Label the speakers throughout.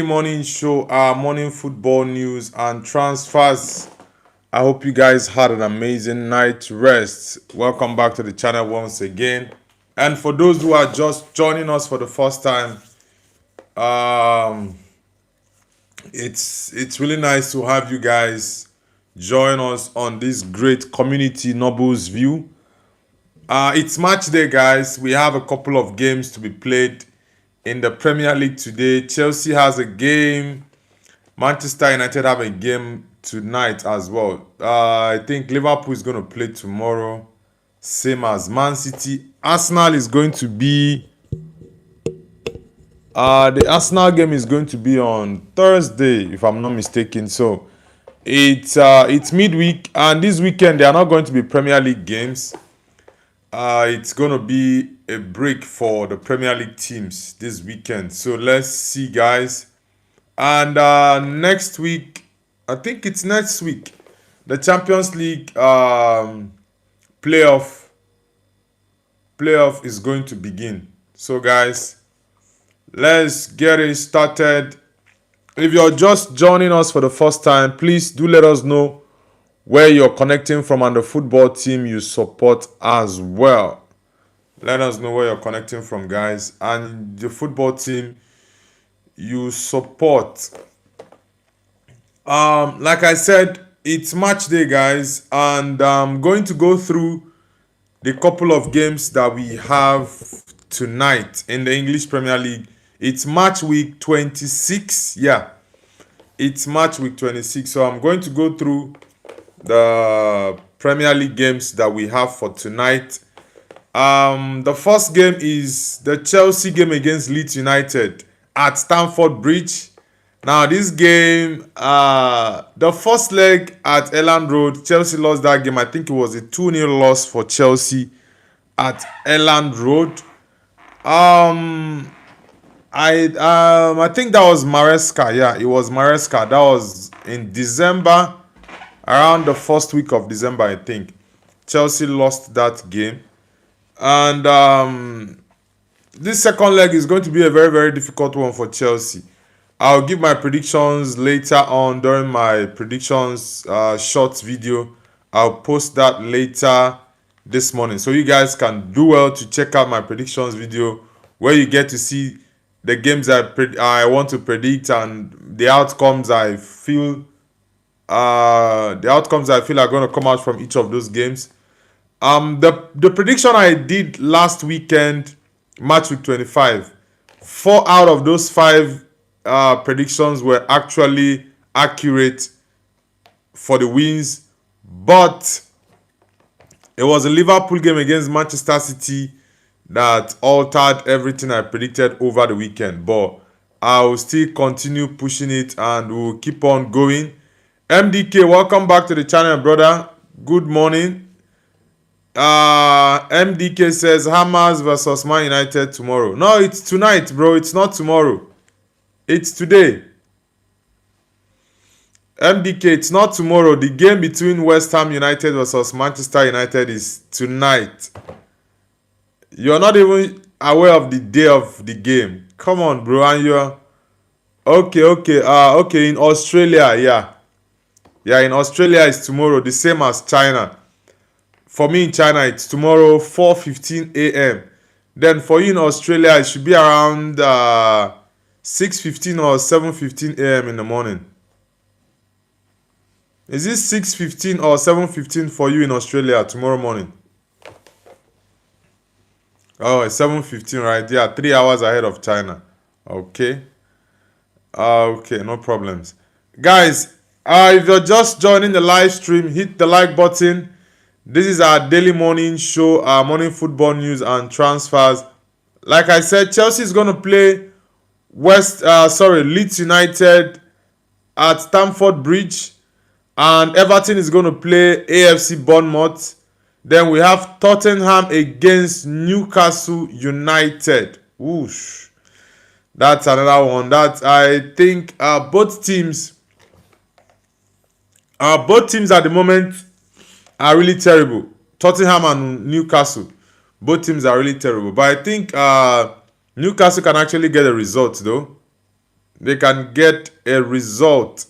Speaker 1: Morning show, our morning football news and transfers. I hope you guys had an amazing night rest. Welcome back to the channel once again. And for those who are just joining us for the first time, um, it's really nice to have you guys join us on this great community Nobles view. It's match day, guys. We have a couple of games to be played in the Premier League today. Chelsea has a game. Manchester United have a game tonight as well. I think Liverpool is going to play tomorrow, same as Man City. Arsenal is going to be. The Arsenal game is going to be on Thursday, if I'm not mistaken. So it's midweek, and this weekend there are not going to be Premier League games. It's going to be a break for the Premier League teams this weekend. So let's see, guys. And next week, I think it's next week, the Champions League playoff is going to begin. So, guys, let's get it started. If you're just joining us for the first time, please do let us know where you're connecting from and the football team you support as well. Let us know where you're connecting from, guys, and the football team you support. Like I said, it's match day, guys, and I'm going to go through the couple of games that we have tonight in the English Premier League. It's match week 26. Yeah, it's match week 26. So I'm going to go through the Premier League games that we have for tonight. The first game is the Chelsea game against Leeds United at Stamford Bridge. Now, this game, the first leg at Elland Road, Chelsea lost that game. I think it was a 2-0 loss for Chelsea at Elland Road. I think that was Maresca. Yeah, it was Maresca. That was in December, around the first week of December, I think. Chelsea lost that game. And this second leg is going to be a very, very difficult one for Chelsea. I'll give my predictions later on during my predictions short video. I'll post that later this morning. So you guys can do well to check out my predictions video where you get to see the games I want to predict and the outcomes I feel are going to come out from each of those games. The prediction I did last weekend, match week 25, 4 out of those 5 predictions were actually accurate for the wins, but it was a Liverpool game against Manchester City that altered everything I predicted over the weekend. But I will still continue pushing it and we'll keep on going. MDK, welcome back to the channel, brother. Good morning. MDK says Hammers versus Man United tomorrow. No, it's tonight, bro. It's not tomorrow. It's today. MDK, it's not tomorrow. The game between West Ham United versus Manchester United is tonight. You're not even aware of the day of the game. Come on, bro. And you're okay. In Australia, yeah, in Australia it's tomorrow, the same as China. For me in China, it's tomorrow 4:15 a.m. Then for you in Australia, it should be around 6:15 or 7:15 a.m. in the morning. Is it 6:15 or 7:15 for you in Australia tomorrow morning? Oh, it's 7:15, right? Yeah, 3 hours ahead of China. Okay. Okay, no problems. Guys, if you're just joining the live stream, hit the like button. This is our daily morning show, our morning football news and transfers. Like I said, Chelsea is going to play Leeds United at Stamford Bridge, and Everton is going to play AFC Bournemouth. Then we have Tottenham against Newcastle United. Whoosh. That's another one. That I think both teams at the moment are really terrible. Tottenham and Newcastle, both teams are really terrible. But I think Newcastle can actually get a result though. they can get a result.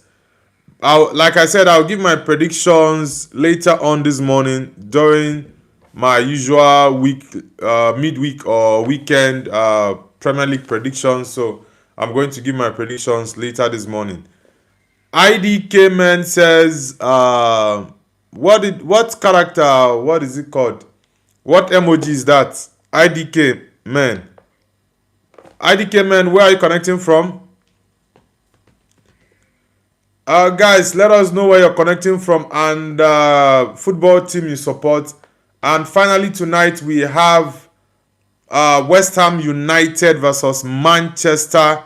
Speaker 1: Like I said, I'll give my predictions later on this morning during my usual midweek or weekend Premier League predictions. So I'm going to give my predictions later this morning. IDK man says, what character? What is it called? What emoji is that? IDK man. IDK man, where are you connecting from? Guys, let us know where you're connecting from and football team you support. And finally, tonight we have West Ham United versus Manchester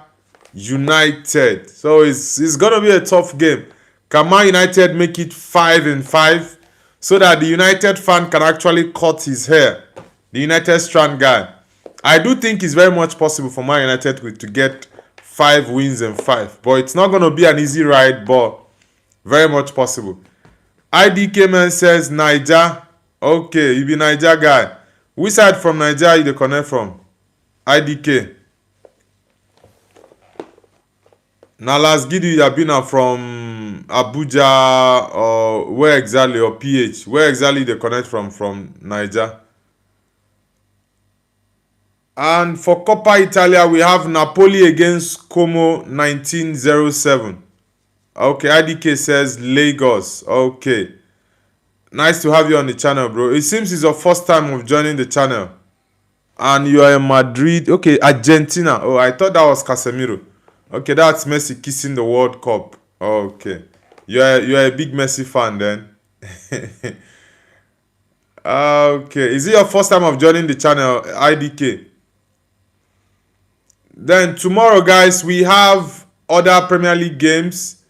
Speaker 1: United. So it's gonna be a tough game. Can Man United make it 5-5 so that the United fan can actually cut his hair? The United strand guy. I do think it's very much possible for Man United to get 5 wins and 5, but it's not going to be an easy ride, but very much possible. IDK man says Niger. Okay, you be Niger guy. Which side from Niger you dey connect from? IDK. Na last Gidi you have been from Abuja or where exactly, or PH? Where exactly they connect from Niger? And for Coppa Italia, we have Napoli against Como 1907. Okay, IDK says Lagos. Okay. Nice to have you on the channel, bro. It seems it's your first time of joining the channel. And you are in Madrid. Okay, Argentina. Oh, I thought that was Casemiro. Okay, that's Messi kissing the World Cup. Okay. You're a big Messi fan then. Okay. Is it your first time of joining the channel, IDK? Then tomorrow, guys, we have other Premier League games.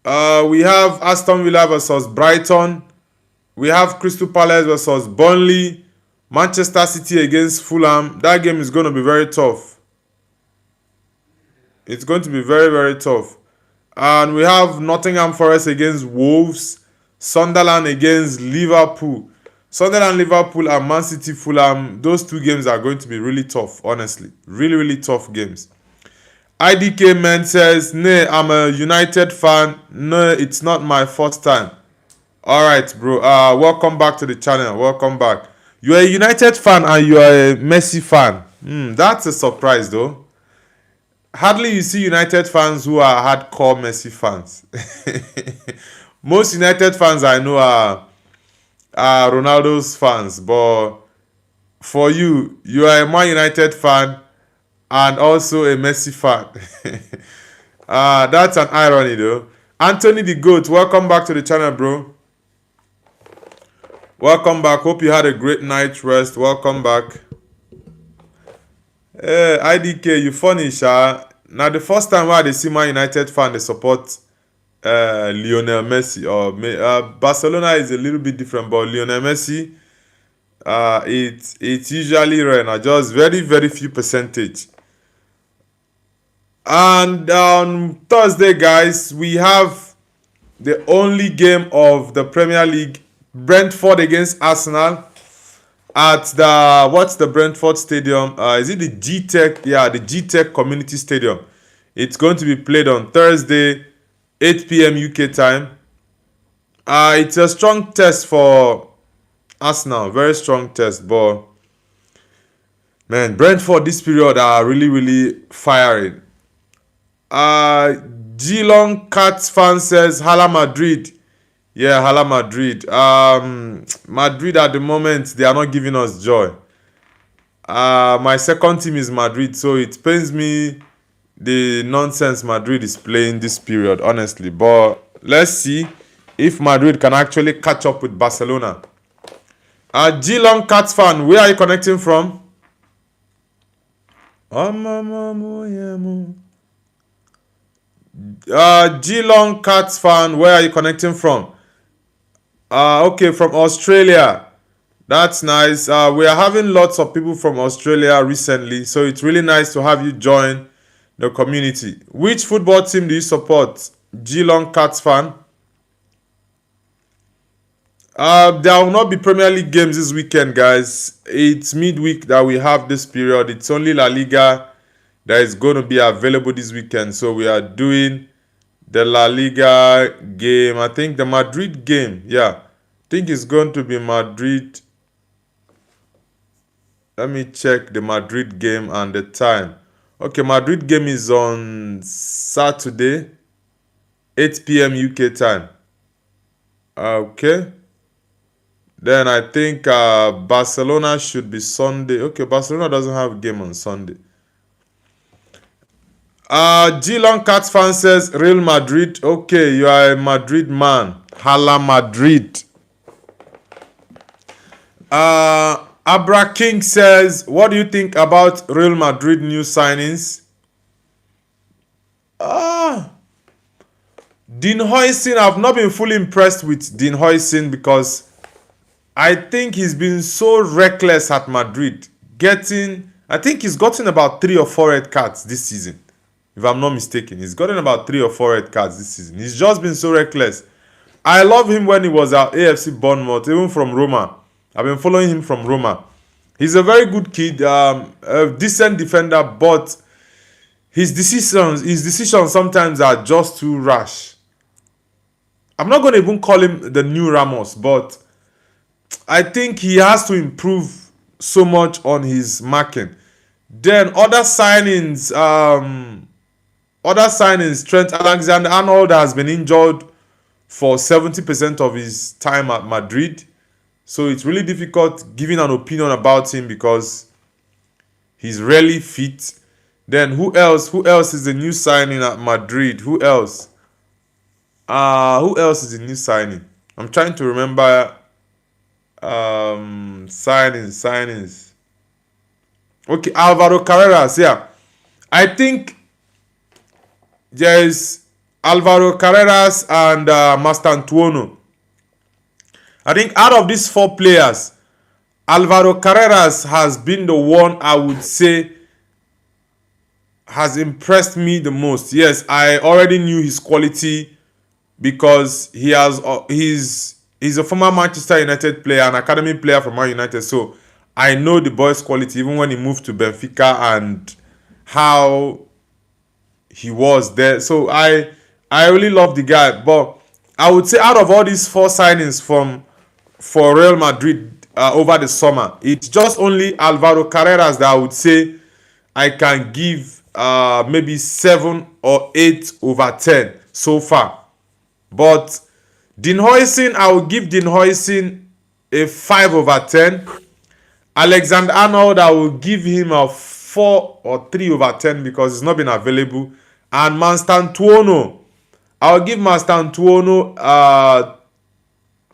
Speaker 1: We have Aston Villa versus Brighton. We have Crystal Palace versus Burnley. Manchester City against Fulham. That game is going to be very tough. It's going to be very, very tough. And we have Nottingham Forest against Wolves. Sunderland against Liverpool. Sunderland, Liverpool, and Man City, Fulham. Those 2 games are going to be really tough, honestly. Really, really tough games. IDK man says, "Nay, I'm a United fan. No, it's not my first time." Alright, bro. Welcome back to the channel. Welcome back. You're a United fan and you are a Messi fan. That's a surprise, though. Hardly you see United fans who are hardcore Messi fans. Most United fans I know are Ronaldo's fans, but for you are a Man United fan and also a Messi fan. That's an irony though. Anthony the Goat, welcome back to the channel, bro. Welcome back. Hope you had a great night's rest. Welcome back. IDK, you funny, Sha. Now the first time I see Man United fan they support Lionel Messi, or Barcelona is a little bit different, but Lionel Messi, it's usually rare now, just very, very few percentage. And on Thursday, guys, we have the only game of the Premier League, Brentford against Arsenal at the Brentford Stadium? Is it the G-Tech? Yeah, the G-Tech Community Stadium. It's going to be played on Thursday, 8 p.m. UK time. It's a strong test for Arsenal, very strong test, but man, Brentford this period are really, really firing. Geelong Cats fan says Hala Madrid. Yeah, Hala Madrid. Madrid at the moment, they are not giving us joy. My second team is Madrid, so it pains me the nonsense Madrid is playing this period, honestly. But let's see if Madrid can actually catch up with Barcelona. Geelong Cats fan, where are you connecting from? Geelong Cats fan, where are you connecting from? Okay, from Australia. That's nice. We are having lots of people from Australia recently, so it's really nice to have you join the community. Which football team do you support? Geelong Cats fan. There will not be Premier League games this weekend, guys. It's midweek that we have this period. It's only La Liga that is going to be available this weekend. So we are doing the La Liga game. I think the Madrid game. Yeah. I think it's going to be Madrid. Let me check the Madrid game and the time. Okay, Madrid game is on Saturday, 8 p.m. UK time. Okay. Then I think Barcelona should be Sunday. Okay, Barcelona doesn't have a game on Sunday. G-Long Cats fan says Real Madrid. Okay, you are a Madrid man. Hala Madrid. Abra King says, what do you think about Real Madrid new signings? Dean Huijsen, I've not been fully impressed with Dean Huijsen because I think he's been so reckless at Madrid. I think he's gotten about 3 or 4 red cards this season. If I'm not mistaken, he's gotten about 3 or 4 red cards this season. He's just been so reckless. I love him when he was at AFC Bournemouth, even from Roma. I've been following him from Roma. He's a very good kid, a decent defender, but his decisions sometimes are just too rash. I'm not going to even call him the new Ramos, but I think he has to improve so much on his marking. Then other signings, Trent Alexander-Arnold has been injured for 70% of his time at Madrid. So it's really difficult giving an opinion about him because he's rarely fit. Then who else? Who else is the new signing at Madrid? Who else? Who else is the new signing? I'm trying to remember signings. Okay, Alvaro Carreras, yeah. I think there's Alvaro Carreras and Mastantuono. I think out of these 4 players, Alvaro Carreras has been the one I would say has impressed me the most. Yes, I already knew his quality because he's a former Manchester United player, an academy player from Man United. So I know the boy's quality even when he moved to Benfica and how he was there. So I really love the guy. But I would say out of all these 4 signings for Real Madrid over the summer, it's just only Alvaro Carreras that I would say I can give maybe 7 or 8 over 10 so far. But Dean Huijsen, I will give Dean Huijsen a 5 over 10. Alexander-Arnold, I will give him a 4 or 3 over 10 because he's not been available. And Mastantuono, I'll give Mastantuono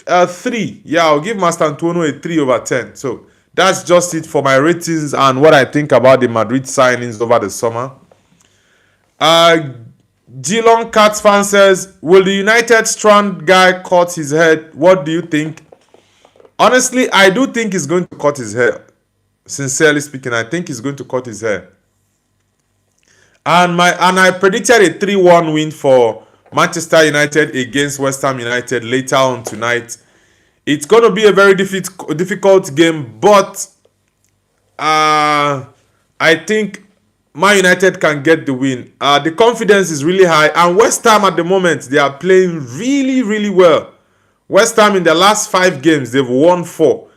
Speaker 1: a 3. Yeah, I'll give Mastantuono a 3 over 10. So that's just it for my ratings and what I think about the Madrid signings over the summer. G-Long Cats fan says, will the United Strand guy cut his head? What do you think? Honestly, I do think he's going to cut his hair. Sincerely speaking, I think he's going to cut his hair. And I predicted a 3-1 win for Manchester United against West Ham United later on tonight. It's going to be a very difficult game, but I think Man United can get the win. The confidence is really high, and West Ham at the moment, they are playing really, really well. West Ham in the last 5 games, they've won 4.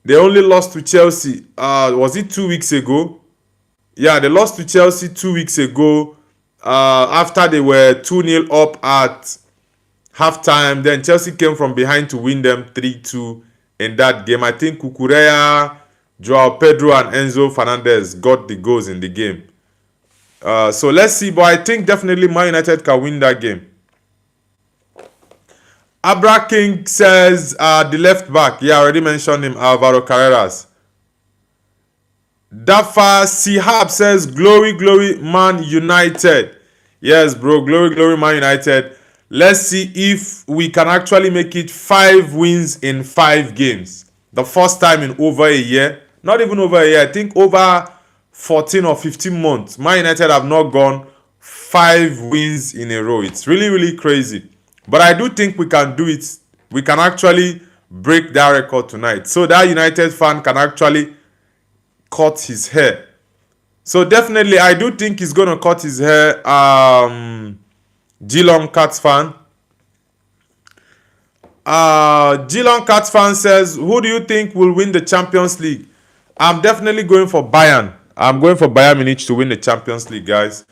Speaker 1: They only lost to Chelsea. Was it 2 weeks ago? Yeah, they lost to Chelsea 2 weeks ago after they were 2-0 up at halftime. Then Chelsea came from behind to win them 3-2 in that game. I think Cucurella, Joao Pedro and Enzo Fernandez got the goals in the game. So let's see. But I think definitely Man United can win that game. Abra King says the left back. Yeah, I already mentioned him, Alvaro Carreras. Dafa Sihab says, glory, glory, Man United. Yes, bro, glory, glory, Man United. Let's see if we can actually make it 5 wins in 5 games. The first time in over a year. Not even over a year. I think over 14 or 15 months. Man United have not gone 5 wins in a row. It's really, really crazy. But I do think we can do it. We can actually break that record tonight. So that United fan can actually cut his hair. So definitely, I do think he's gonna cut his hair. Geelong Cats fan. Geelong Cats fan says, "Who do you think will win the Champions League?" I'm definitely going for Bayern. I'm going for Bayern Munich to win the Champions League, guys.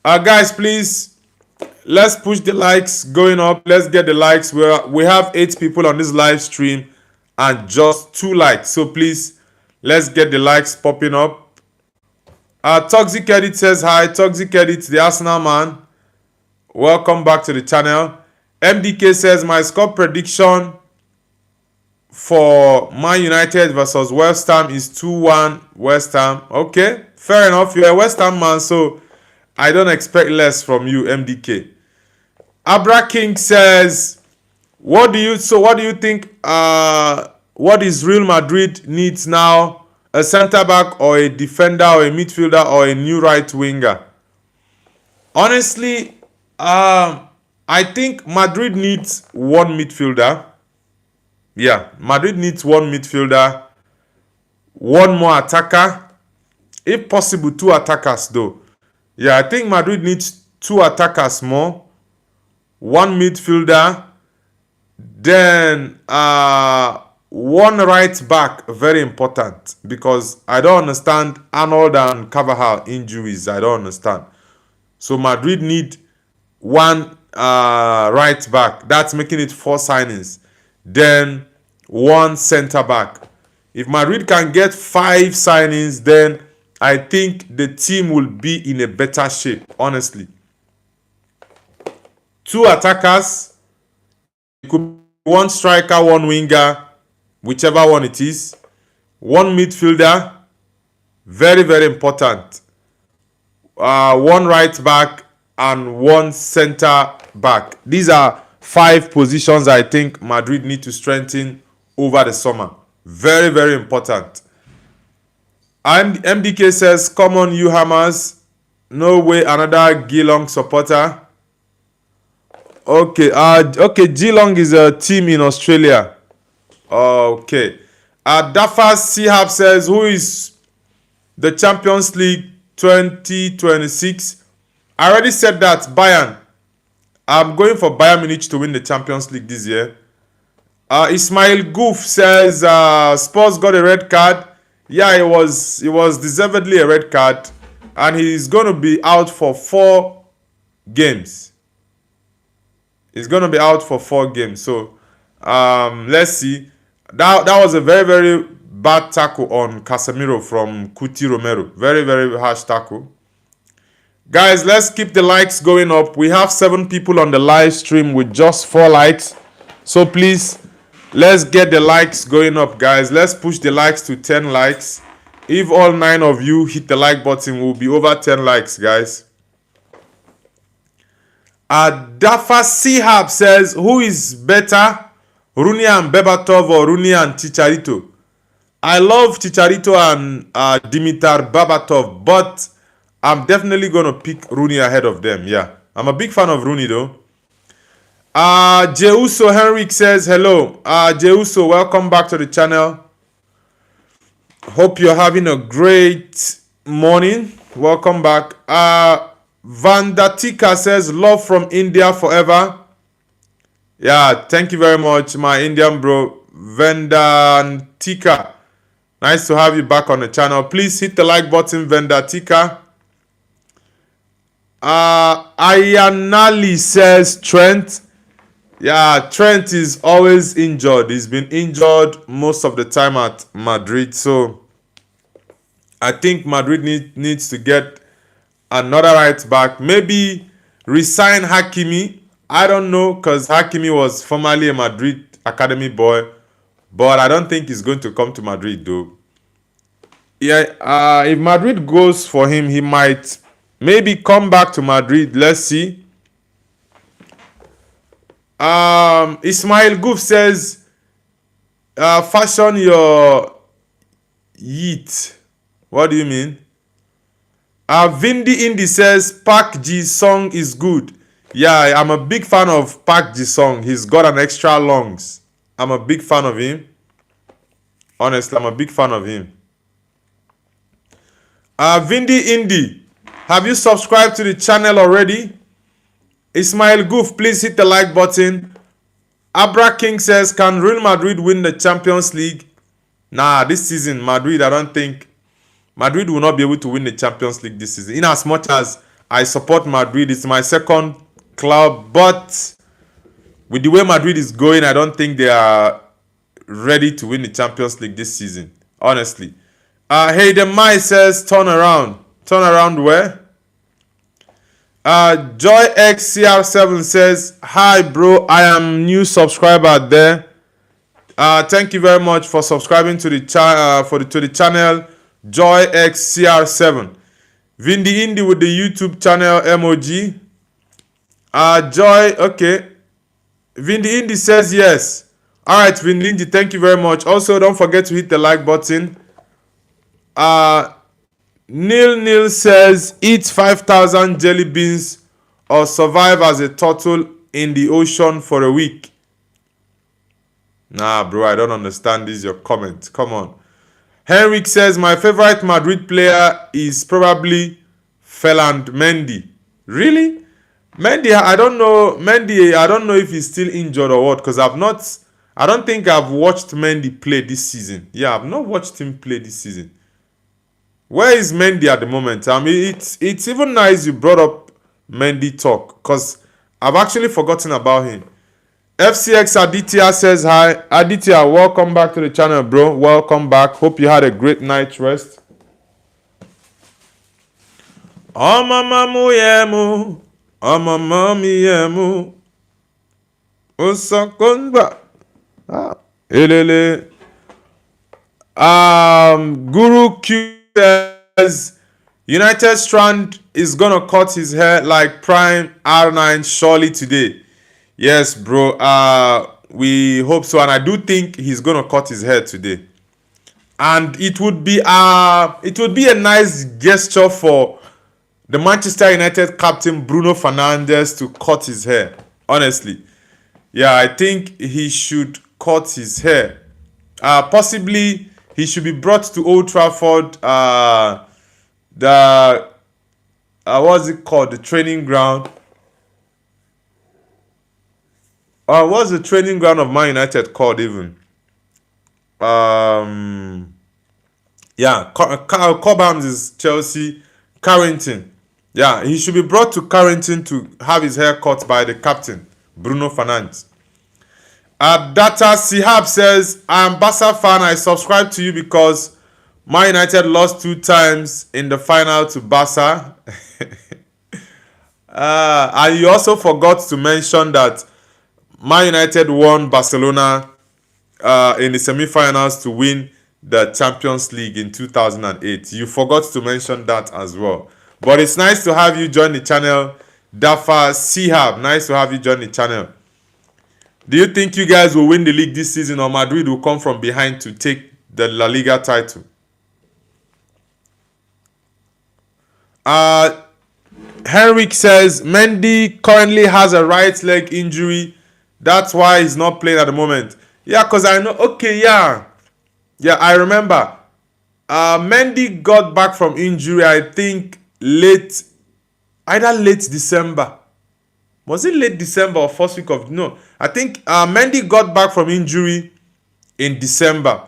Speaker 1: Guys, please, let's push the likes going up. Let's get the likes. We have 8 people on this live stream and just 2 likes. So please, let's get the likes popping up. Toxic Edit says hi. Toxic Edit, the Arsenal man. Welcome back to the channel. MDK says my score prediction for Man United versus West Ham is 2-1 West Ham. Okay, fair enough. You're a West Ham man, so I don't expect less from you, MDK. Abra King says, what do you think what is Real Madrid needs now? A center back or a defender or a midfielder or a new right winger? Honestly, I think Madrid needs one midfielder. Yeah, Madrid needs one midfielder, one more attacker. If possible, 2 attackers though. Yeah, I think Madrid needs 2 attackers more, one midfielder, then one right back. Very important, because I don't understand Arnold and Carvajal injuries. I don't understand. So Madrid need one right back. That's making it 4 signings. Then one center back. If Madrid can get 5 signings, then I think the team will be in a better shape, honestly. 2 attackers. It could be 1 striker, 1 winger, whichever one it is. 1 midfielder. Very, very important. 1 right back and 1 center back. These are 5 positions I think Madrid need to strengthen over the summer. Very, very important. And MDK says, come on, you Hammers. No way, another Geelong supporter. Okay, okay, Geelong is a team in Australia. Okay. Dafa Sihab says, who is the Champions League 2026? I already said that, Bayern. I'm going for Bayern Munich to win the Champions League this year. Ismail Goof says Spurs got a red card. Yeah, it was deservedly a red card, and he's going to be out for 4 games. He's going to be out for 4 games. So let's see. That was a very, very bad tackle on Casemiro from Cuti Romero. Very, very harsh tackle. Guys, let's keep the likes going up. We have 7 people on the live stream with just 4 likes. So please, let's get the likes going up, guys. Let's push the likes to 10 likes. If all 9 of you hit the like button, we'll be over 10 likes, guys. Dafa Sihab says, who is better, Rooney and Berbatov or Rooney and Chicharito? I love Chicharito and Dimitar Berbatov, but I'm definitely going to pick Rooney ahead of them. Yeah, I'm a big fan of Rooney though. Jeuso Henrik says, hello. Jeuso, welcome back to the channel. Hope you're having a great morning. Welcome back. Vandatika says, love from India forever. Yeah, thank you very much, my Indian bro. Vandatika. Nice to have you back on the channel. Please hit the like button, Vandatika. Ayanali says, Trent. Yeah, Trent is always injured. He's been injured most of the time at Madrid. So I think Madrid needs to get another right back. Maybe resign Hakimi. I don't know, because Hakimi was formerly a Madrid academy boy. But I don't think he's going to come to Madrid though. Yeah, if Madrid goes for him, he might maybe come back to Madrid. Let's see. Ismail Goof says, fashion your yeet. What do you mean? Vindi Indy says, Park Ji's song is good. Yeah, I'm a big fan of Park Ji's song. He's got an extra lungs. I'm a big fan of him. Honestly, I'm a big fan of him. Vindi Indy, have you subscribed to the channel already? Ismail Goof, please hit the like button. Abra King says, can Real Madrid win the Champions League? Nah, this season, Madrid, I don't think Madrid will not be able to win the Champions League this season. In as much as I support Madrid, it's my second club, but with the way Madrid is going, I don't think they are ready to win the Champions League this season, honestly. Hayden Mai says, turn around. Turn around where? Joy XCR7 says, hi bro, I am new subscriber there. Thank you very much for subscribing to the channel Joy XCR7. Vindi Indy with the YouTube channel emoji. Joy, okay. Vindi Indy says yes. Alright, Vindi Indy, thank you very much. Also, don't forget to hit the like button. Neil says, eat 5,000 jelly beans or survive as a turtle in the ocean for a week. Nah, bro, I don't understand this, your comment. Come on. Henrik says, my favorite Madrid player is probably Ferland Mendy. Really? Mendy, I don't know. Mendy, I don't know if he's still injured or what, because I don't think I've watched Mendy play this season. Yeah, I've not watched him play this season. Where is Mendy at the moment? I mean, it's even nice you brought up Mendy talk, because I've actually forgotten about him. FCX Aditya says hi. Aditya, welcome back to the channel, bro. Welcome back. Hope you had a great night's rest. Oh mama yemu. Oh mama yemu. Osakonba. Elele. Guru Q says United Strand is gonna cut his hair like Prime R9 surely today. Yes, bro. We hope so, and I do think he's gonna cut his hair today. And it would be a nice gesture for the Manchester United captain Bruno Fernandes to cut his hair. Honestly, yeah, I think he should cut his hair. Possibly he should be brought to Old Trafford. What's it called? The training ground. What's the training ground of Man United called even? Yeah, Cobhams is Chelsea. Carrington. Yeah, he should be brought to Carrington to have his hair cut by the captain, Bruno Fernandes. Data Sihab says, I am Barca fan. I subscribe to you because Man United lost 2 times in the final to Barca. And you also forgot to mention that Man United won Barcelona in the semi-finals to win the Champions League in 2008. You forgot to mention that as well. But it's nice to have you join the channel. Dafa Sihab, nice to have you join the channel. Do you think you guys will win the league this season, or Madrid will come from behind to take the La Liga title? Henrik says Mendy currently has a right leg injury. That's why he's not playing at the moment. Yeah, because I know. Okay, yeah. Yeah, I remember. Mendy got back from injury, I think, either late December. Was it late December or first week of... No, I think Mendy got back from injury in December.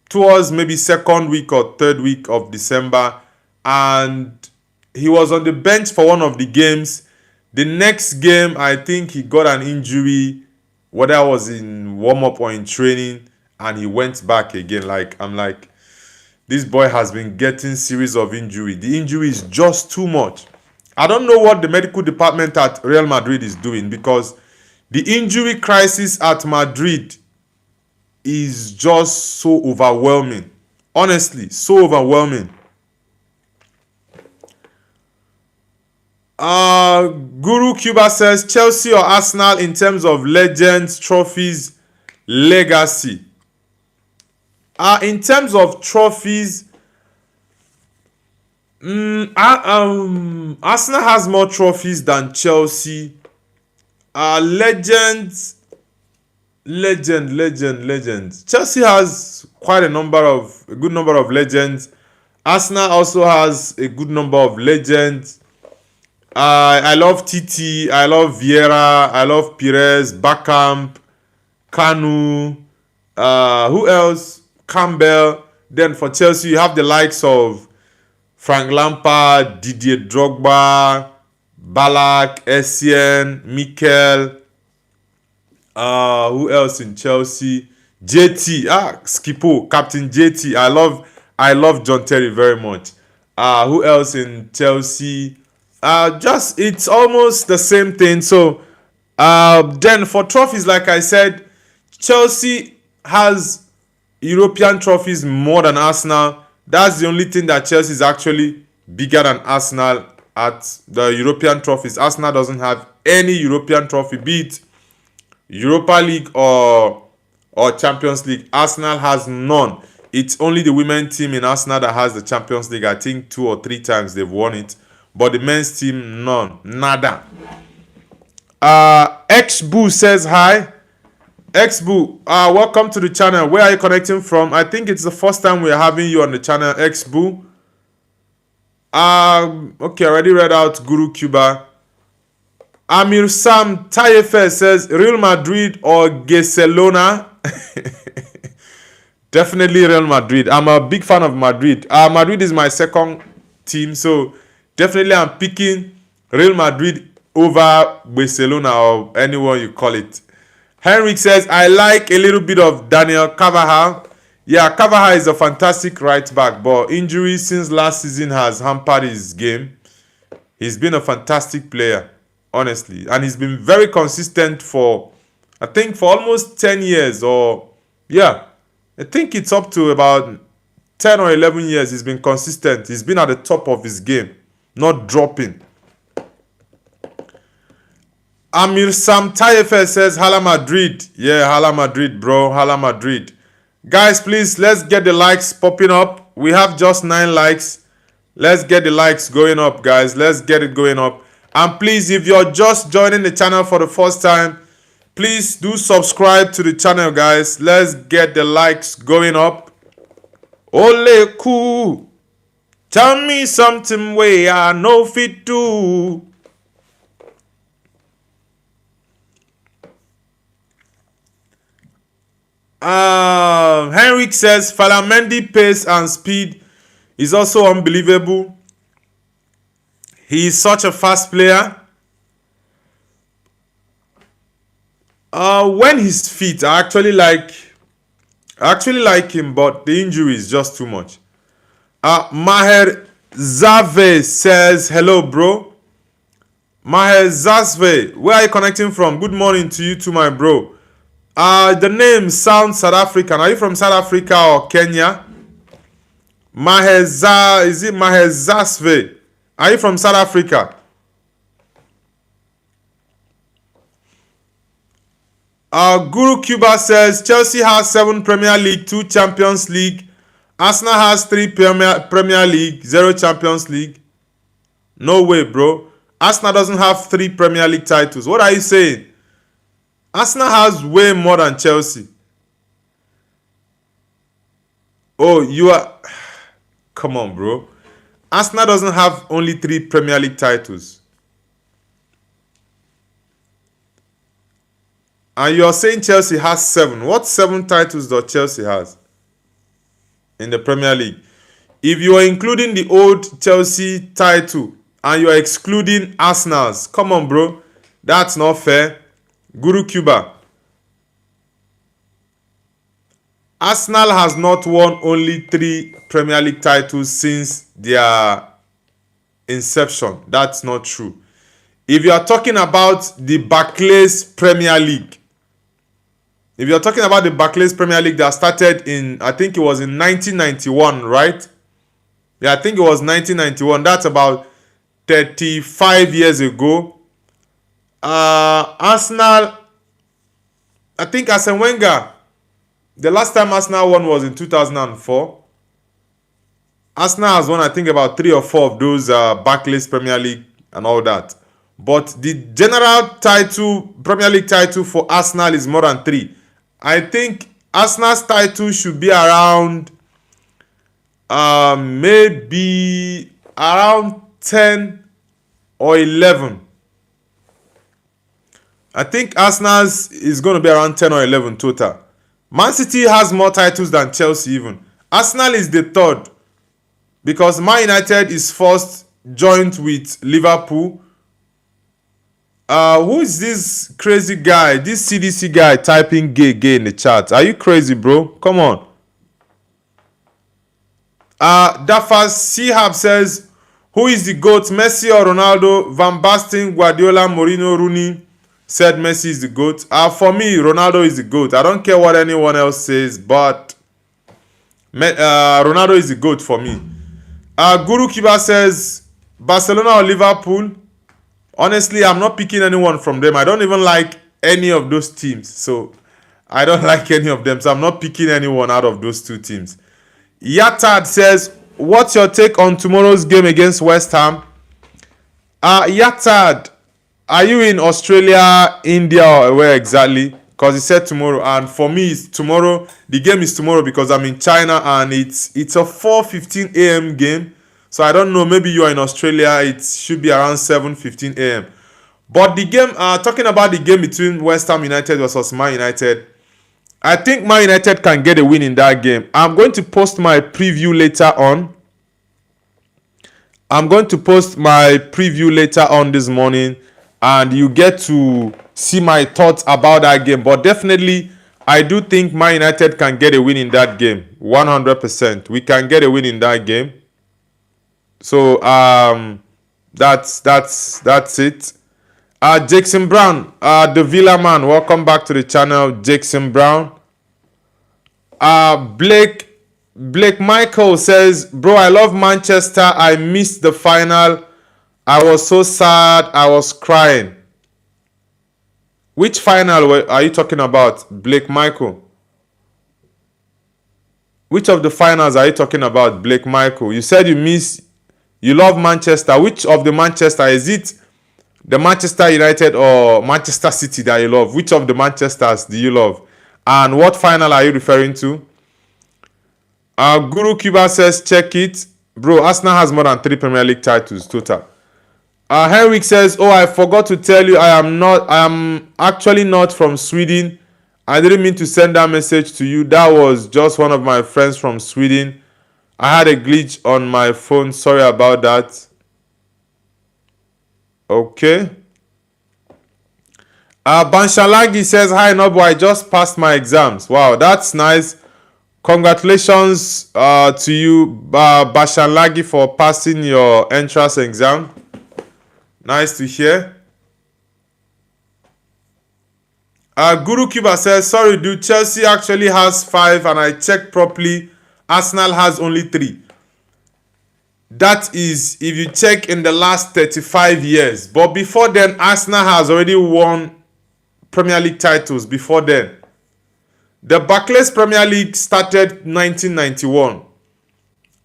Speaker 1: Towards maybe second week or third week of December. And he was on the bench for one of the games. The next game, I think he got an injury, whether it was in warm-up or in training, and he went back again. I'm like, this boy has been getting series of injury. The injury is just too much. I don't know what the medical department at Real Madrid is doing, because the injury crisis at Madrid is just so overwhelming. Honestly, so overwhelming. Guru Cuba says Chelsea or Arsenal in terms of legends, trophies, legacy. In terms of trophies, Arsenal has more trophies than Chelsea. Legends. Chelsea has quite a good number of legends. Arsenal also has a good number of legends. I love Titi, I love Vieira, I love Pires, Bergkamp, Kanu, who else? Campbell. Then for Chelsea, you have the likes of Frank Lampard, Didier Drogba, Ballack, Essien, Mikel. Who else in Chelsea? JT, Skippo, Captain JT. I love John Terry very much. Who else in Chelsea? Just it's almost the same thing. So, then for trophies, like I said, Chelsea has European trophies more than Arsenal. That's the only thing that Chelsea is actually bigger than Arsenal at the European trophies. Arsenal doesn't have any European trophy, be it Europa League or Champions League. Arsenal has none. It's only the women's team in Arsenal that has the Champions League. I think 2 or 3 times they've won it. But the men's team, none. Nada. X-Boo says hi. X-Boo, welcome to the channel. Where are you connecting from? I think it's the first time we're having you on the channel, X-Boo. Okay, I already read out Guru Cuba. Amir Sam Tayefe says Real Madrid or Barcelona. Definitely Real Madrid. I'm a big fan of Madrid. Madrid is my second team, so definitely I'm picking Real Madrid over Barcelona or anyone you call it. Henrik says, I like a little bit of Daniel Carvajal. Yeah, Carvajal is a fantastic right back, but injury since last season has hampered his game. He's been a fantastic player, honestly. And he's been very consistent for, I think, for almost 10 years. Or, yeah, I think it's up to about 10 or 11 years he's been consistent. He's been at the top of his game, not dropping. Amir Sam Tayefe says, Hala Madrid. Yeah, Hala Madrid, bro. Hala Madrid. Guys, please, let's get the likes popping up. We have just 9 likes. Let's get the likes going up, guys. Let's get it going up. And please, if you're just joining the channel for the first time, please do subscribe to the channel, guys. Let's get the likes going up. Ole cool. Tell me something way I know fit do. Henrik says Falamendi pace and speed is also unbelievable. He is such a fast player. When he's fit, I actually like him, but the injury is just too much. Maher Zave says hello, bro. Maher Zave, where are you connecting from? Good morning to you too, my bro. The name sounds South African. Are you from South Africa or Kenya? Is it Maher Zasve? Are you from South Africa? Guru Cuba says Chelsea has 7 Premier League, 2 Champions League. Arsenal has 3 Premier League, 0 Champions League. No way, bro. Arsenal doesn't have 3 Premier League titles. What are you saying? Arsenal has way more than Chelsea. Oh, you are... Come on, bro. Arsenal doesn't have only 3 Premier League titles. And you're saying Chelsea has 7. What 7 titles does Chelsea has in the Premier League? If you are including the old Chelsea title and you are excluding Arsenal's, come on, bro. That's not fair. Guru Cuba. Arsenal has not won only 3 Premier League titles since their inception. That's not true. If you are talking about the Barclays Premier League, that started in, I think it was in 1991, right? Yeah, I think it was 1991. That's about 35 years ago. Arsenal, I think Arsene Wenger, the last time Arsenal won was in 2004. Arsenal has won, I think, about 3 or 4 of those Barclays Premier League and all that. But the general title, Premier League title for Arsenal is more than 3. I think Arsenal's title should be around Maybe around 10 or 11. I think Arsenal's is going to be around 10 or 11 total. Man City has more titles than Chelsea even. Arsenal is the third because Man United is first, joint with Liverpool. Who is this crazy guy? This CDC guy typing gay in the chat. Are you crazy, bro? Come on. Dafas Sihab says, who is the GOAT, Messi or Ronaldo? Van Basten, Guardiola, Mourinho, Rooney said Messi is the GOAT. For me, Ronaldo is the GOAT. I don't care what anyone else says, but Ronaldo is the GOAT for me. Guru Kiba says, Barcelona or Liverpool? Honestly, I'm not picking anyone from them. I don't even like any of those teams. So, I don't like any of them. So, I'm not picking anyone out of those two teams. Yatad says, what's your take on tomorrow's game against West Ham? Yatad, are you in Australia, India, or where exactly? Because he said tomorrow. And for me, it's tomorrow. The game is tomorrow because I'm in China and it's a 4:15 a.m. game. So I don't know, maybe you are in Australia, it should be around 7:15 a.m. But the game, talking about the game between West Ham United versus Man United, I think Man United can get a win in that game. I'm going to post my preview later on. This morning, and you get to see my thoughts about that game. But definitely, I do think Man United can get a win in that game. 100%. We can get a win in that game. So that's it. Jackson Brown, the Villa man, welcome back to the channel, Jackson Brown. Blake Michael says, bro, I love Manchester. I missed the final. I was so sad. I was crying. Which final are you talking about, Blake Michael? Which of the finals are you talking about, Blake Michael? You said you love Manchester. Which of the Manchester? Is it the Manchester United or Manchester City that you love? Which of the Manchesters do you love? And what final are you referring to? Guru Kiba says, check it. Bro, Arsenal has more than 3 Premier League titles total. Henrik says, oh, I forgot to tell you, I am actually not from Sweden. I didn't mean to send that message to you. That was just one of my friends from Sweden. I had a glitch on my phone. Sorry about that. Okay. Banshalangi says, hi Nobo, I just passed my exams. Wow, that's nice. Congratulations to you, Bashalagi, for passing your entrance exam. Nice to hear. Guru Kiba says, sorry dude, Chelsea actually has 5 and I checked properly. Arsenal has only 3. That is if you check in the last 35 years. But before then, Arsenal has already won Premier League titles before then. The Barclays Premier League started 1991.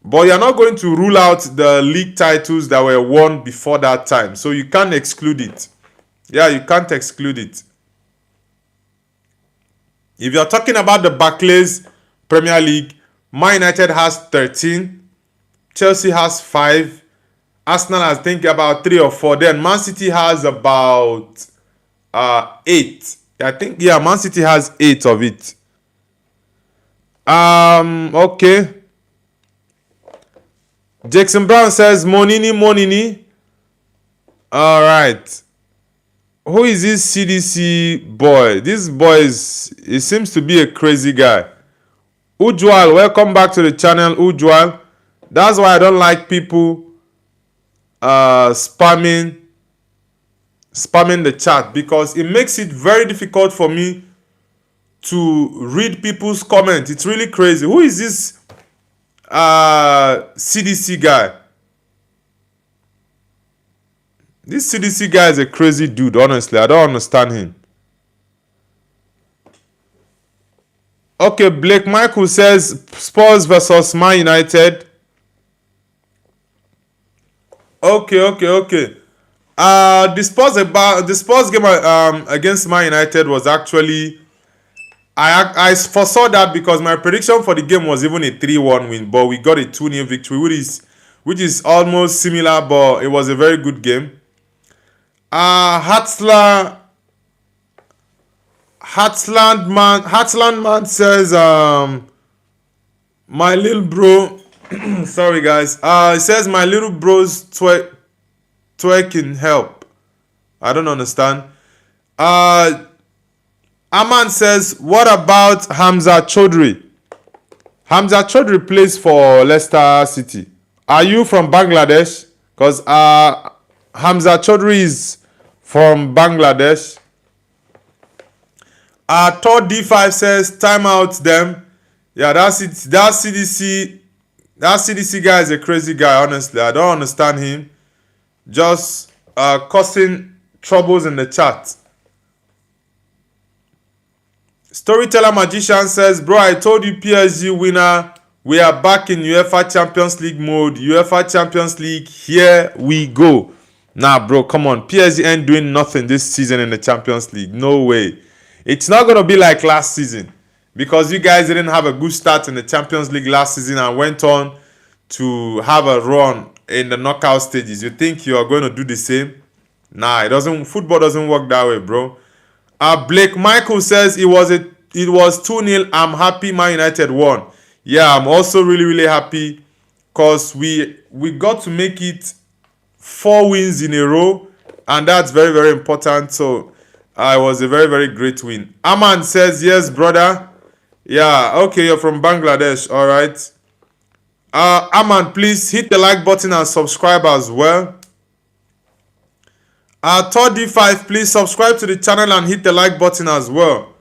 Speaker 1: But you're not going to rule out the league titles that were won before that time. So you can't exclude it. Yeah, you can't exclude it. If you're talking about the Barclays Premier League, Man United has 13. Chelsea has 5. Arsenal has, I think, about 3 or 4. Then Man City has about 8. I think, yeah, Man City has 8 of it. Okay. Jackson Brown says, Monini. All right. Who is this CDC boy? This boy he seems to be a crazy guy. Ujwal, welcome back to the channel, Ujwal. That's why I don't like people spamming the chat, because it makes it very difficult for me to read people's comments. It's really crazy. Who is this CDC guy? This CDC guy is a crazy dude, honestly. I don't understand him. Okay, Blake Michael says Spurs versus Man United. Okay. The Spurs game against Man United was actually I foresaw that because my prediction for the game was even a 3-1 win, but we got a 2-0 victory, which is almost similar, but it was a very good game. Heartland man says, my little bro, sorry guys, it says my little bro's twerking help. I don't understand. Aman says, what about Hamza Chaudhry? Hamza Chaudhry plays for Leicester City. Are you from Bangladesh? Because Hamza Chaudhry is from Bangladesh. Todd D5 says, time out them. Yeah, that's it. That CDC guy is a crazy guy, honestly. I don't understand him. Just causing troubles in the chat. Storyteller Magician says, bro, I told you PSG winner. We are back in UEFA Champions League mode. UEFA Champions League, here we go. Nah, bro, come on. PSG ain't doing nothing this season in the Champions League. No way. It's not going to be like last season. Because you guys didn't have a good start in the Champions League last season and went on to have a run in the knockout stages. You think you are going to do the same? Nah, it doesn't. Football doesn't work that way, bro. Blake Michael says it was 2-0. I'm happy Man United won. Yeah, I'm also really happy because we got to make it 4 wins in a row, and that's very important. So it was a very great win. Aman says, yes, brother. Yeah, okay, you're from Bangladesh. All right. Aman, please hit the like button and subscribe as well. Todd D5, please subscribe to the channel and hit the like button as well.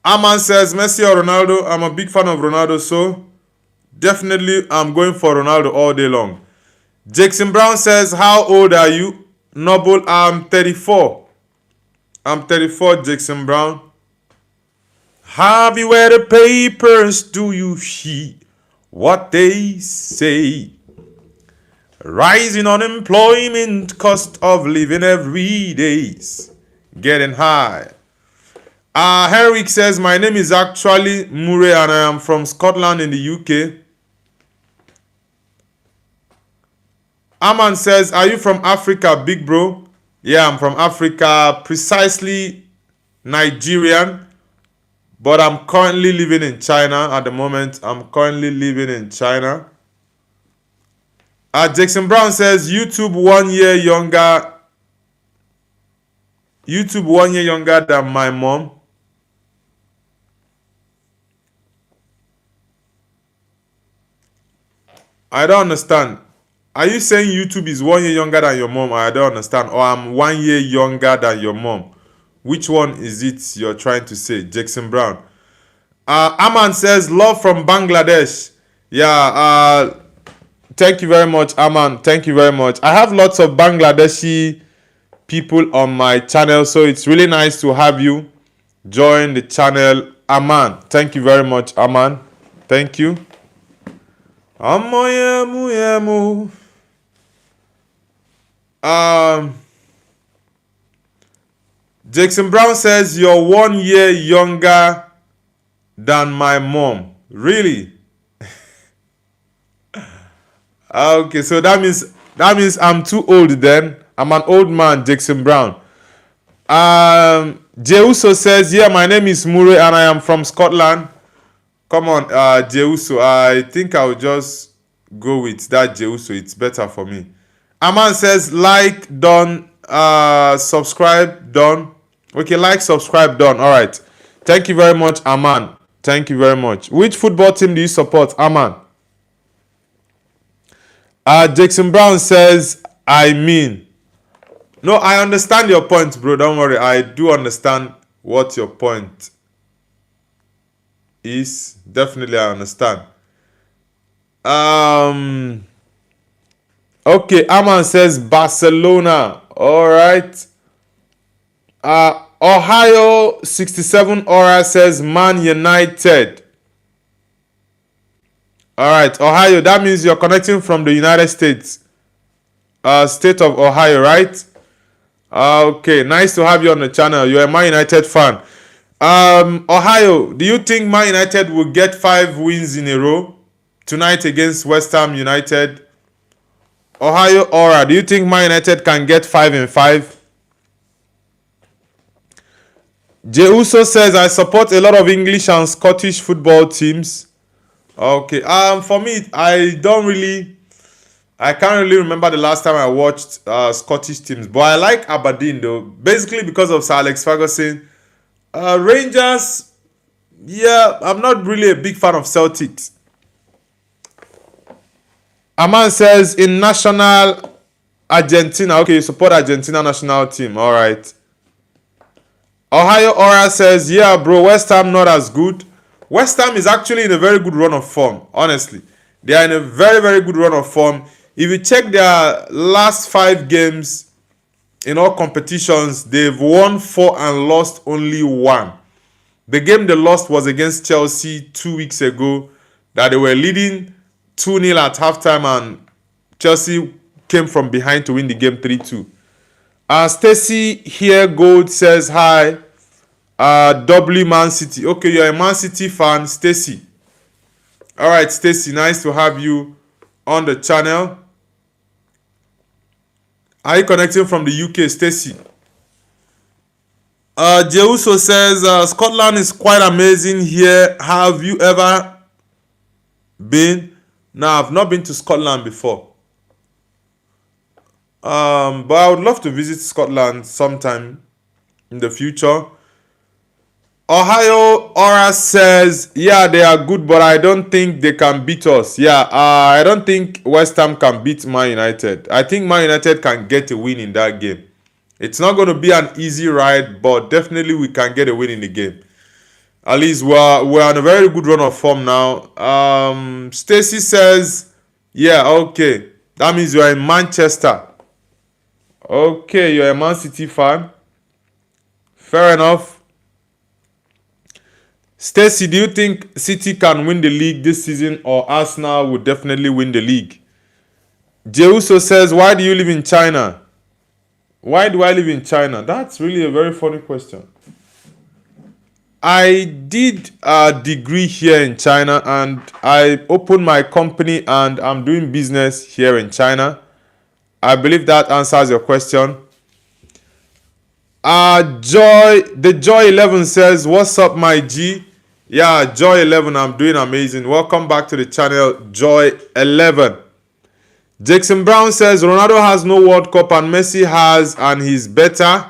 Speaker 1: Aman says, Messi or Ronaldo? I'm a big fan of Ronaldo, so definitely I'm going for Ronaldo all day long. Jackson Brown says, how old are you? Noble, I'm 34. I'm 34, Jackson Brown. Have you read the papers? Do you hear what they say? Rising unemployment, cost of living every day's getting high. Henrik says, my name is actually Murray and I am from Scotland in the UK. Aman says, are you from Africa, big bro? Yeah, I'm from Africa, precisely Nigerian. But I'm currently living in China at the moment. I'm currently living in China. Jackson Brown says, YouTube 1 year younger. YouTube 1 year younger than my mom. I don't understand. Are you saying YouTube is 1 year younger than your mom? I don't understand. Or I'm 1 year younger than your mom. Which one is it you're trying to say? Jackson Brown. Aman says, love from Bangladesh. Yeah, thank you very much, Aman. Thank you very much. I have lots of Bangladeshi people on my channel, so it's really nice to have you join the channel. Aman, thank you very much, Aman. Thank you. Jackson Brown says, you're 1 year younger than my mom. Really? Okay, so that means I'm too old then. I'm an old man, Jackson Brown. Jeuso says, yeah, my name is Murray and I am from Scotland. Come on, Jeuso. I think I'll just go with that Jeuso. It's better for me. Aman says, like, done. Subscribe, done. Okay, like, subscribe, done. All right. Thank you very much, Aman. Thank you very much. Which football team do you support, Aman? Jackson Brown says, I mean. No, I understand your point, bro. Don't worry. I do understand what your point is. Definitely, I understand. Okay, Aman says Barcelona. All right. Ohio 67 Aura says Man United. All right, Ohio. That means you're connecting from the United States, state of Ohio, right? Okay, nice to have you on the channel. You're a Man United fan. Ohio, do you think Man United will get 5 wins in a row tonight against West Ham United? Ohio Aura, do you think Man United can get 5 and 5? Jey Uso says, I support a lot of English and Scottish football teams. Okay. For me, I can't really remember the last time I watched Scottish teams, but I like Aberdeen though, basically because of Sir Alex Ferguson. Rangers, yeah, I'm not really a big fan of Celtics. Aman says, in national Argentina. Okay, you support Argentina national team. All right. Ohio Aura says, yeah, bro, West Ham not as good. West Ham is actually in a very good run of form, honestly. They are in a very, very good run of form. If you check their last 5 games in all competitions, they've won 4 and lost only 1. The game they lost was against Chelsea 2 weeks ago, that they were leading 2-0 at halftime and Chelsea came from behind to win the game 3-2. Stacy here Gold says hi. W Man City. Okay, you're a Man City fan, Stacy. Alright, Stacy, nice to have you on the channel. Are you connecting from the UK, Stacy? Jeuso says, Scotland is quite amazing here. Have you ever been? No, I've not been to Scotland before. But I would love to visit Scotland sometime in the future. Ohio Aura says, yeah, they are good, but I don't think they can beat us. Yeah, I don't think West Ham can beat Man United. I think Man United can get a win in that game. It's not going to be an easy ride, but definitely we can get a win in the game. At least we're on a very good run of form now. Stacy says, yeah, okay. That means you're in Manchester. Okay, you're a Man City fan. Fair enough. Stacy, do you think City can win the league this season or Arsenal will definitely win the league? Jeuso says, why do you live in China? Why do I live in China? That's really a very funny question. I did a degree here in China and I opened my company and I'm doing business here in China. I believe that answers your question. The Joy 11 says, what's up, my G? Yeah, Joy 11, I'm doing amazing. Welcome back to the channel, Joy 11. Jackson Brown says, Ronaldo has no World Cup and Messi has, and he's better.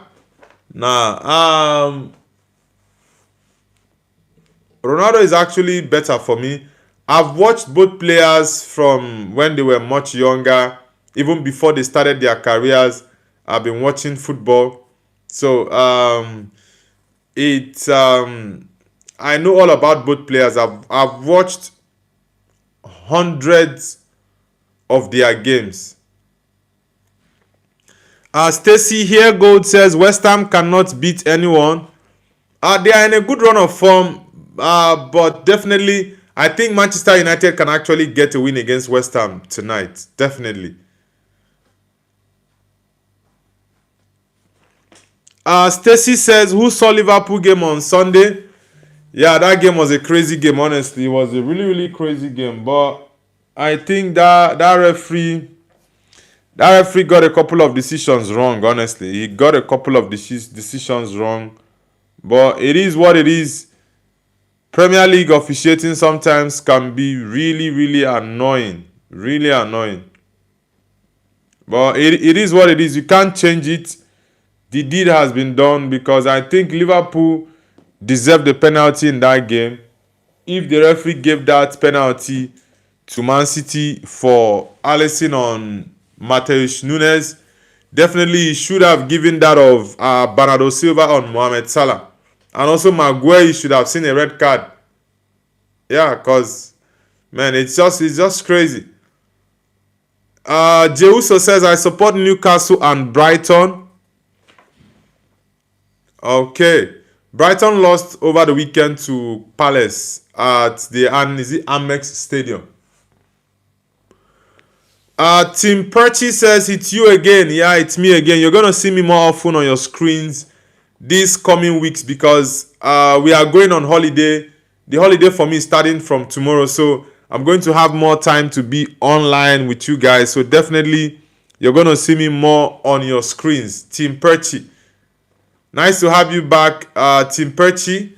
Speaker 1: Nah, Ronaldo is actually better for me. I've watched both players from when they were much younger, even before they started their careers. I've been watching football. So, I know all about both players. I've watched hundreds of their games. Stacy here Gold says West Ham cannot beat anyone. They are in a good run of form, but definitely I think Manchester United can actually get a win against West Ham tonight. Definitely. Stacy says, who saw Liverpool game on Sunday? Yeah, that game was a crazy game, honestly. It was a really, really crazy game. But I think that referee got a couple of decisions wrong, honestly. He got a couple of decisions wrong. But it is what it is. Premier League officiating sometimes can be really, really annoying. Really annoying. But it is what it is. You can't change it. The deed has been done because I think Liverpool deserved the penalty in that game. If the referee gave that penalty to Man City for Alisson on Matheus Nunes, definitely he should have given that of Bernardo Silva on Mohamed Salah. And also Maguire should have seen a red card. Yeah, because, man, it's just crazy. Jeuso says, I support Newcastle and Brighton. Okay. Brighton lost over the weekend to Palace at the Amex Stadium. Tim Perchi says, it's you again. Yeah, it's me again. You're going to see me more often on your screens these coming weeks because we are going on holiday. The holiday for me is starting from tomorrow, so I'm going to have more time to be online with you guys. So definitely you're going to see me more on your screens. Team Perchi, nice to have you back, Team Perchi.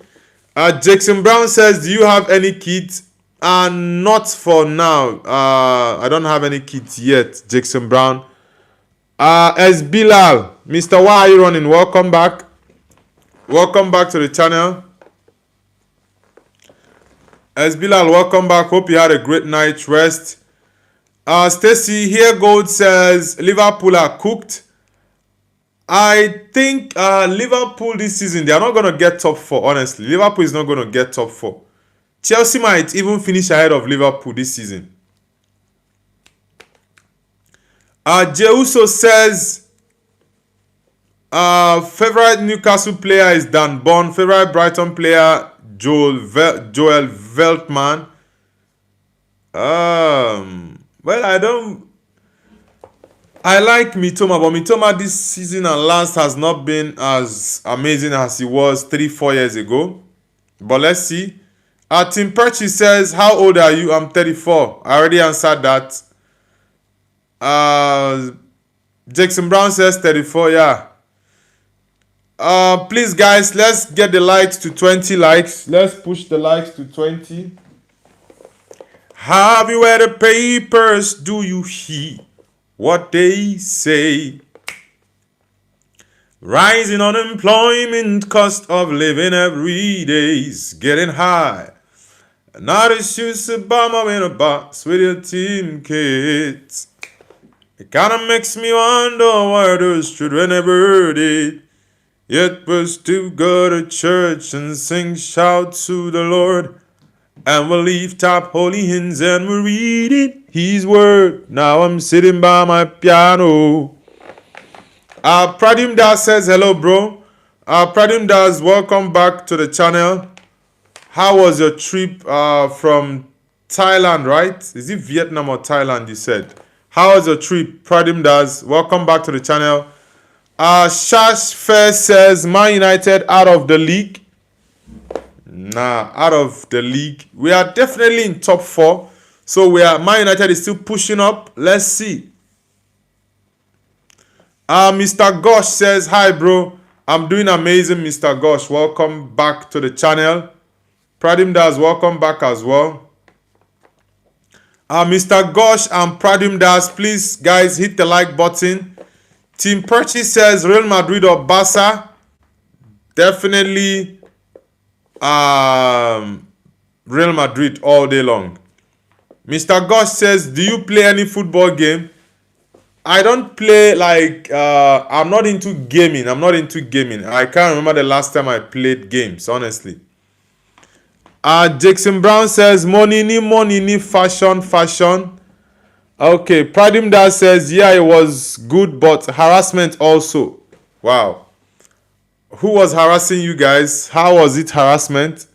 Speaker 1: Jackson Brown says, do you have any kids? Not for now. I don't have any kids yet, Jackson Brown. As Bilal, Mr. Why are you running? Welcome back. Welcome back to the channel. As Bilal, welcome back. Hope you had a great night's rest. Stacy here Gold says Liverpool are cooked. I think Liverpool this season, they are not going to get top 4, honestly. Liverpool is not going to get top 4. Chelsea might even finish ahead of Liverpool this season. Jeuso says favorite Newcastle player is Dan Bond. Favorite Brighton player Joel Veltman. Well, I like Mitoma, but Mitoma this season and last has not been as amazing as he was 3-4 years ago. But let's see. Tim Perchi says, how old are you? I'm 34. I already answered that. Jackson Brown says 34, yeah. Please, guys, let's get the likes to 20 likes. Let's push the likes to 20. Have you read the papers? Do you hear what they say? Rising unemployment, cost of living every day's getting high. Not a shoes Obama in a box with your team kids. It kinda makes me wonder why those children never did. Yet we'll still go to church and sing shout to the Lord. And we'll leave top holy hymns and we'll read it, His word. Now I'm sitting by my piano. Pradim Das says, hello, bro. Pradim Das, welcome back to the channel. How was your trip from Thailand, right? Is it Vietnam or Thailand, you said? How was your trip, Pradim Das? Welcome back to the channel. Shash Fair says, Man United out of the league. Nah, out of the league. We are definitely in top 4. So Man United is still pushing up. Let's see. Mr. Gosh says, hi, bro. I'm doing amazing, Mr. Gosh. Welcome back to the channel. Pradim Das, welcome back as well. Mr. Gosh and Pradim Das, please, guys, hit the like button. Team Perchi says, Real Madrid or Barca? Definitely Real Madrid all day long. Mr. Gosh says, do you play any football game? I don't play, like, I'm not into gaming. I can't remember the last time I played games, honestly. Jackson Brown says, money ni fashion. Okay, Pradim Das says, yeah, it was good, but harassment also. Wow. Who was harassing you guys? How was it harassment?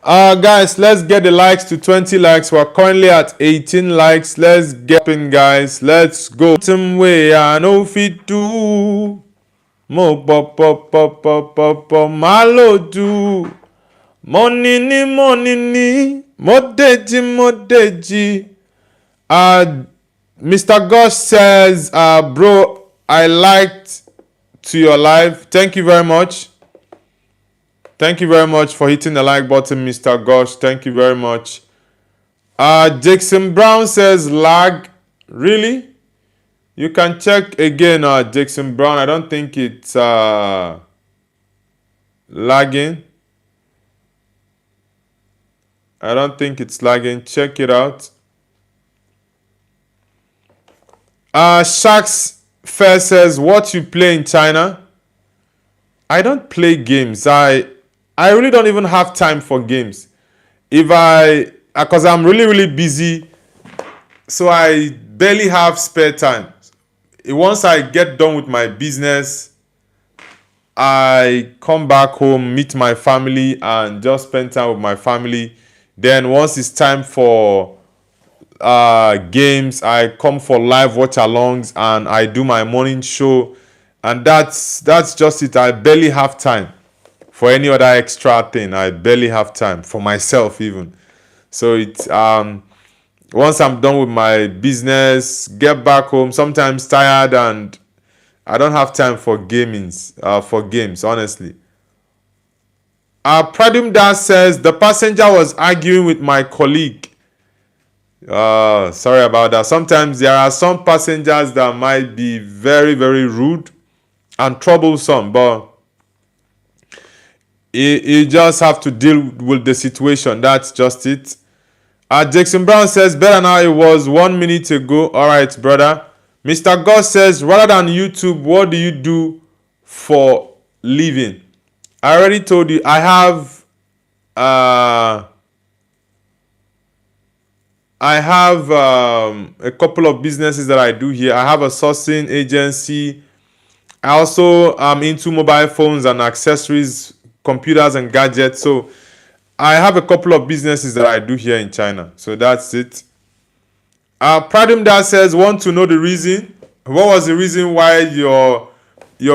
Speaker 1: Guys, let's get the likes to 20 likes. We're currently at 18 likes. Let's get in, guys. Let's go. Some way I know fit do. Mo malo do. Money ni modeji. Mr. Gosh says, bro, I liked to your live. Thank you very much. Thank you very much for hitting the like button, Mr. Gosh. Thank you very much. Jackson Brown says, lag. Really? You can check again, Jackson Brown. I don't think it's lagging. I don't think it's lagging. Check it out. Sharks Fair says, what you play in China? I don't play games. I really don't even have time for games. Because I'm really busy, so I barely have spare time. Once I get done with my business, I come back home, meet my family, and just spend time with my family. Then once it's time for games. I come for live watch-alongs, and I do my morning show, and that's just it. I barely have time for any other extra thing. I barely have time for myself even. So it's once I'm done with my business, get back home, sometimes tired, and I don't have time for games, honestly. Pradum Das says the passenger was arguing with my colleague. Sorry about that. Sometimes there are some passengers that might be very, very rude and troublesome, but you just have to deal with the situation. That's just it. Jackson Brown says better now, it was 1 minute ago. All right, brother. Mr. Goss says rather than YouTube, what do you do for living? I already told you I have a couple of businesses that I do here. I have a sourcing agency. I also am into mobile phones and accessories, computers and gadgets. So I have a couple of businesses that I do here in China. So that's it. Pradum Da says, want to know the reason? What was the reason why your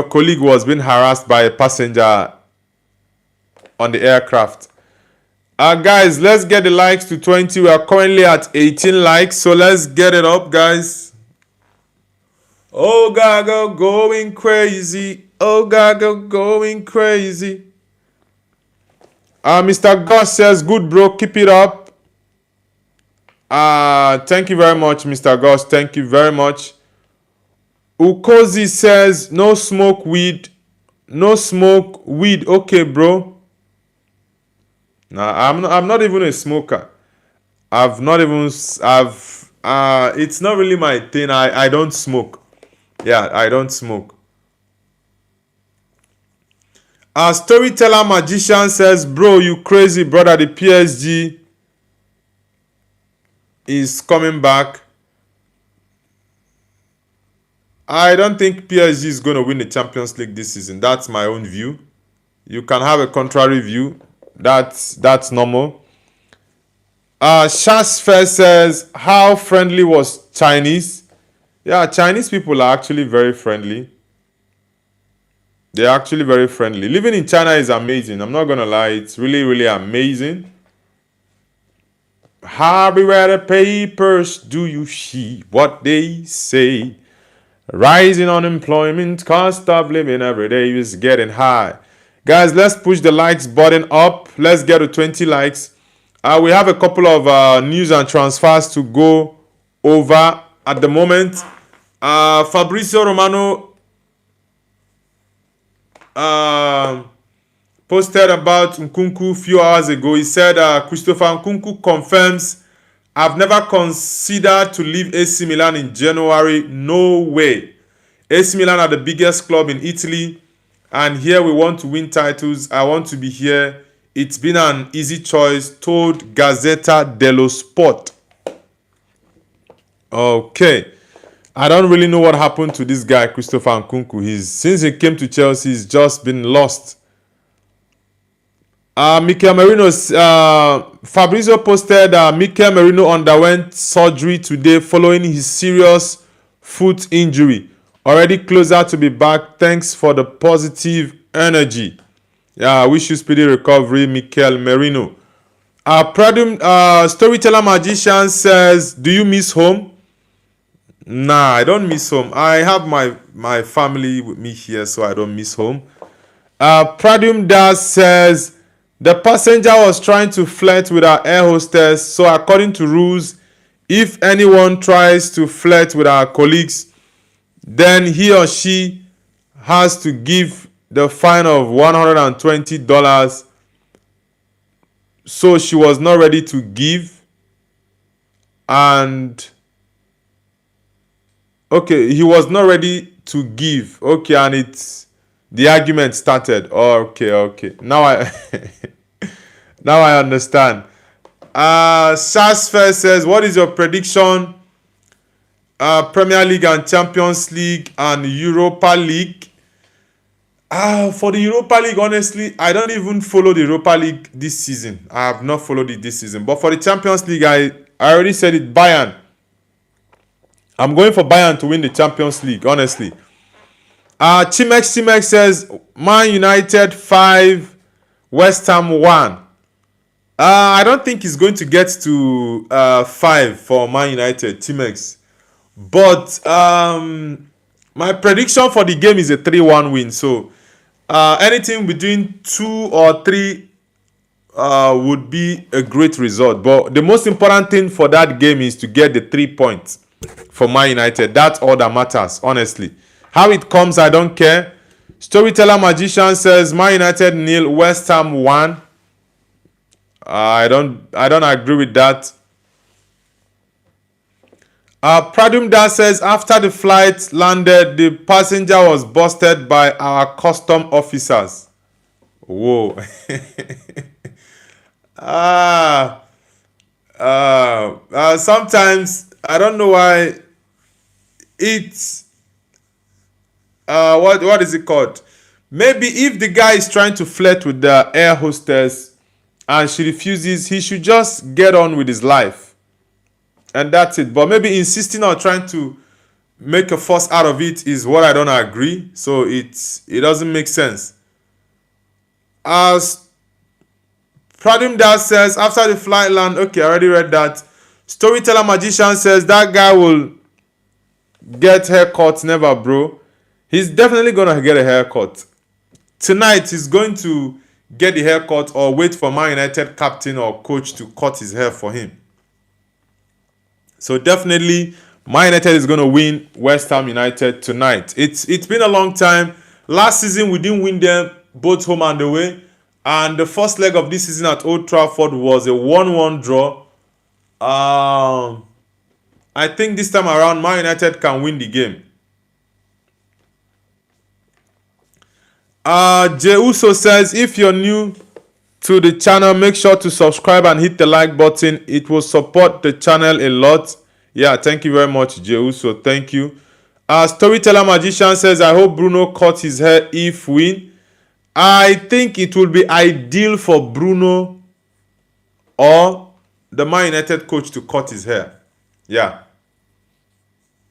Speaker 1: colleague was being harassed by a passenger on the aircraft? Guys, let's get the likes to 20. We are currently at 18 likes. So let's get it up, guys. Oh, Gaga going crazy. Oh, Gaga going crazy. Mr. Goss says, good bro, keep it up. Thank you very much, Mr. Goss. Thank you very much. Ukozi says, no smoke weed. No smoke weed. Okay, bro. Nah, I'm not even a smoker. It's not really my thing. I don't smoke. Yeah, I don't smoke. Storyteller Magician says, bro, you crazy, brother. The PSG is coming back. I don't think PSG is going to win the Champions League this season. That's my own view. You can have a contrary view. That's normal. Shasfer says, how friendly was Chinese? Yeah, Chinese people are actually very friendly. They're actually very friendly. Living in China is amazing. I'm not going to lie. It's really, really amazing. Everywhere the papers, do you see what they say? Rising unemployment, cost of living every day is getting high. Guys, let's push the likes button up. Let's get to 20 likes. We have a couple of news and transfers to go over at the moment. Fabrizio Romano posted about Nkunku a few hours ago. He said Christopher Nkunku confirms, I've never considered to leave AC Milan in January. No way. AC Milan are the biggest club in Italy, and here we want to win titles. I want to be here. It's been an easy choice, told Gazzetta dello Sport. Okay. I don't really know what happened to this guy, Christopher Nkunku. Since he came to Chelsea, he's just been lost. Mikel Merino, Fabrizio posted, Mikel Merino underwent surgery today following his serious foot injury. Already closer to be back. Thanks for the positive energy. Yeah, I wish you speedy recovery, Mikel Merino. Storyteller Magician says, do you miss home? Nah, I don't miss home. I have my family with me here, so I don't miss home. Pradum Das says, the passenger was trying to flirt with our air hostess, so according to rules, if anyone tries to flirt with our colleagues, then he or she has to give the fine of $120. So she was not ready to give, and okay, he was not ready to give. Okay, and the argument started. Okay. Now I now I understand. Sasfer says, what is your prediction? Premier League and Champions League and Europa League. For the Europa League, honestly, I don't even follow the Europa League this season. I have not followed it this season. But for the Champions League, I already said it. Bayern. I'm going for Bayern to win the Champions League, honestly. Chimex says Man United 5, West Ham 1. I don't think he's going to get to 5 for Man United, Chimex. But my prediction for the game is a 3-1 win. So anything between 2 or 3 would be a great result. But the most important thing for that game is to get the 3 points for Man United. That's all that matters, honestly. How it comes, I don't care. Storyteller Magician says Man United 0, West Ham 1. I don't agree with that. Pradum Da says after the flight landed, the passenger was busted by our custom officers. Whoa. Sometimes I don't know why it's what is it called? Maybe if the guy is trying to flirt with the air hostess and she refuses, he should just get on with his life. And that's it. But maybe insisting on trying to make a fuss out of it is what I don't agree. So it doesn't make sense. As Pradim Das says, after the flight land, okay, I already read that. Storyteller Magician says that guy will get haircuts, never, bro. He's definitely gonna get a haircut. Tonight he's going to get the haircut or wait for Man United captain or coach to cut his hair for him. So definitely Man United is going to win West Ham United tonight. It's been a long time. Last season we didn't win them both home and away. And the first leg of this season at Old Trafford was a 1-1 draw. I think this time around Man United can win the game. Jey Uso says if you're new to the channel, make sure to subscribe and hit the like button. It will support the channel a lot. Yeah, thank you very much, Jey Uso. Thank you. Storyteller Magician says I hope Bruno cut his hair if win. I think it will be ideal for Bruno or the Man United coach to cut his hair. Yeah.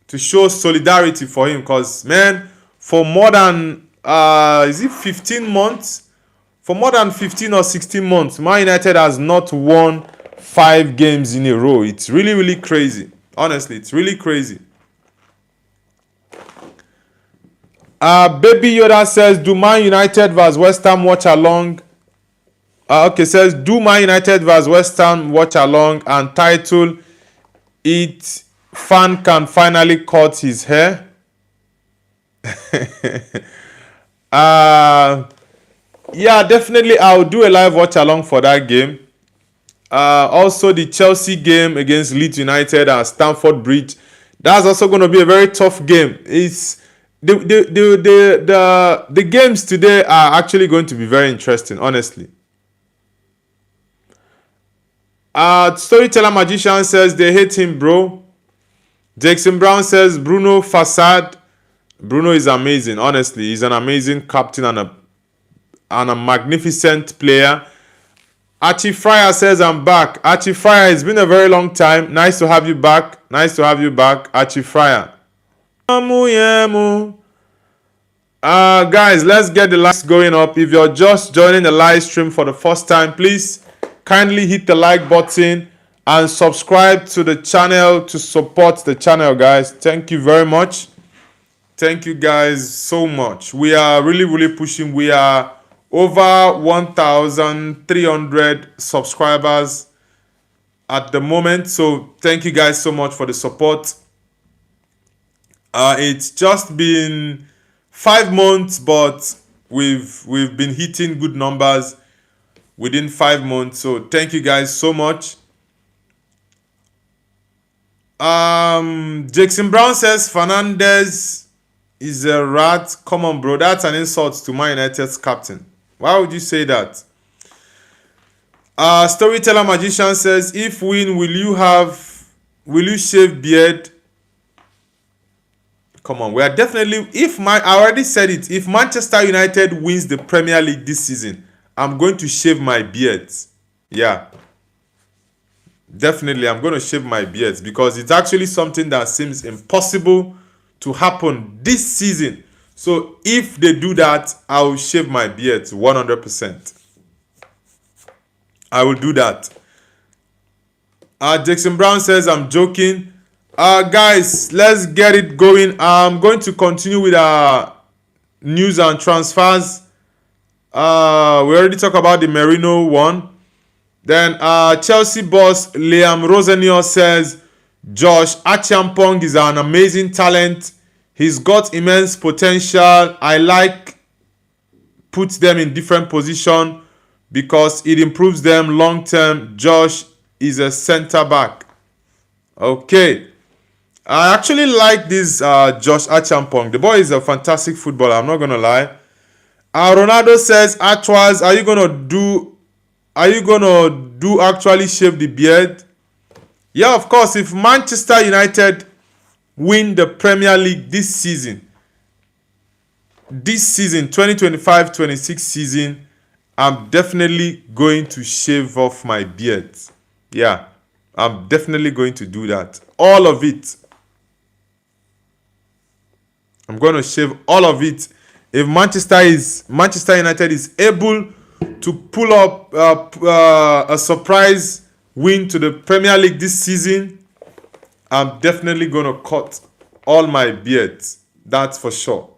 Speaker 1: To show solidarity for him, because man, for more than is it 15 months? For more than 15 or 16 months, Man United has not won 5 games in a row. It's really, really crazy. Honestly, it's really crazy. Baby Yoda says, do Man United vs West Ham watch along? Okay, says, do Man United vs West Ham watch along and title it fan can finally cut his hair? Yeah, definitely I'll do a live watch along for that game. Also the Chelsea game against Leeds United at Stamford Bridge. That's also going to be a very tough game. It's the games today are actually going to be very interesting, honestly. Storyteller Magician says they hate him, bro. Jackson Brown says Bruno facade. Bruno is amazing, honestly. He's an amazing captain and a magnificent player. Archie Fryer says I'm back. Archie Fryer, it's been a very long time. Nice to have you back. Nice to have you back, Archie Fryer. Guys, let's get the likes going up. If you're just joining the live stream for the first time, please kindly hit the like button and subscribe to the channel to support the channel, guys. Thank you very much. Thank you guys so much. We are really, really pushing. We are over 1,300 subscribers at the moment. So thank you guys so much for the support. It's just been 5 months, but we've been hitting good numbers within 5 months. So thank you guys so much. Jackson Brown says Fernandez is a rat. Come on, bro. That's an insult to Man United's captain. Why would you say that? Storyteller Magician says, if win, will you shave beard? Come on, we are definitely, I already said it, if Manchester United wins the Premier League this season, I'm going to shave my beard. Yeah. definitely I'm going to shave my beard because it's actually something that seems impossible to happen this season. So if they do that, I will shave my beard 100%. I will do that. Jackson Brown says I'm joking. Guys, let's get it going. I'm going to continue with our news and transfers. We already talked about the Merino one. Then Chelsea boss Liam Rosenior says Josh Achampong is an amazing talent. He's got immense potential. I like put them in different position because it improves them long term. Josh is a center back. Okay. I actually like this Josh Achampong. The boy is a fantastic footballer. I'm not gonna lie. Ronaldo says, Actuals, are you gonna do actually shave the beard? Yeah, of course. If Manchester United win the Premier League this season, 2025-26 season, I'm definitely going to shave off my beard. Yeah, I'm definitely going to do that. All of it. I'm going to shave all of it. If Manchester United is able to pull up a surprise win to the Premier League this season, I'm definitely going to cut all my beards. That's for sure.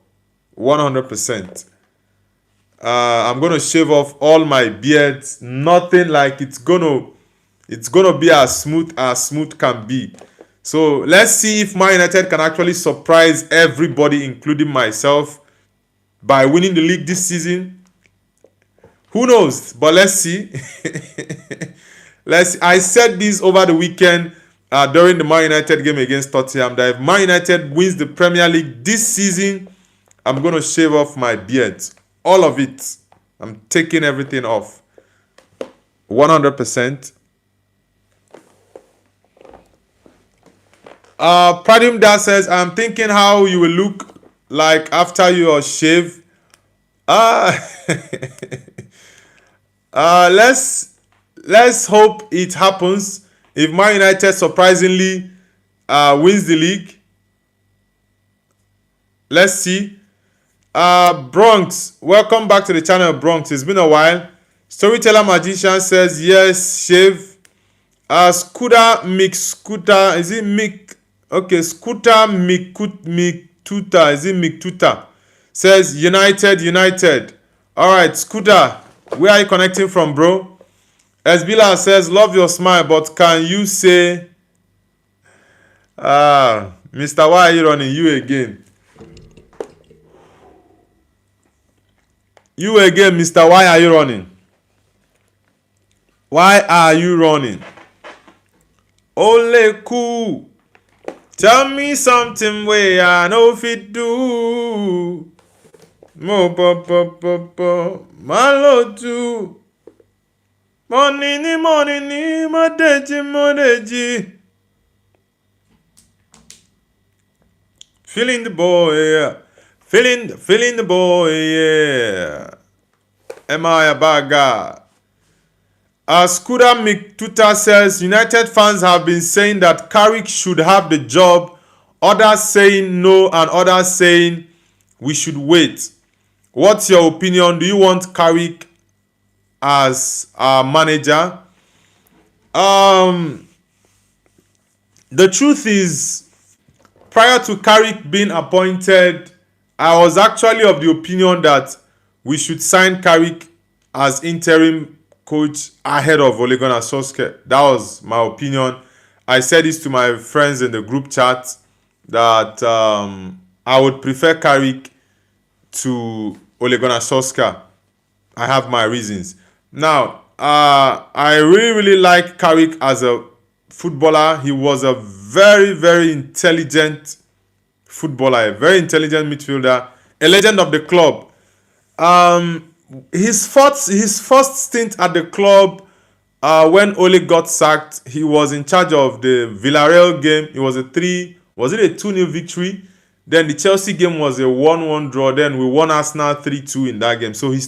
Speaker 1: 100%. I'm going to shave off all my beards. Nothing like it's gonna be as smooth can be. So let's see if Man United can actually surprise everybody, including myself, by winning the league this season. Who knows? But let's see. I said this over the weekend during the Man United game against Tottenham that if Man United wins the Premier League this season, I'm going to shave off my beard. All of it. I'm taking everything off. 100%. Pradim Da says, I'm thinking how you will look like after your shave. Let's hope it happens. If Man United surprisingly wins the league, let's see. Bronx, welcome back to the channel, Bronx. It's been a while. Storyteller Magician says yes, shave. Scooter Mix Scooter, is it Mick? Okay, Scooter Miktuta, is it Miktuta? Says United. Alright, Scooter, where are you connecting from, bro? Esbila says, love your smile, but can you say, Mr. Why are you running? You again. You again, Mr. Why are you running? Why are you running? Ole cool. Tell me something way I know if it do. Mo malo too. Money ni modeji. Feeling the boy, yeah. Feeling the boy, yeah. Am I a bad guy? Scooter McTuta says, United fans have been saying that Carrick should have the job. Others saying no and others saying we should wait. What's your opinion? Do you want Carrick as our manager? The truth is, prior to Carrick being appointed, I was actually of the opinion that we should sign Carrick as interim coach ahead of Ole Gunnar Solskjaer. That was my opinion. I said this to my friends in the group chat that I would prefer Carrick to Ole Gunnar Solskjaer. I have my reasons. Now, I really like Carrick as a footballer. He was a very intelligent footballer, a very intelligent midfielder, a legend of the club. His first stint at the club, when Ole got sacked, he was in charge of the Villarreal game. It was a 2-0 victory. Then the Chelsea game was a 1-1 draw. Then we won Arsenal 3-2 in that game. So his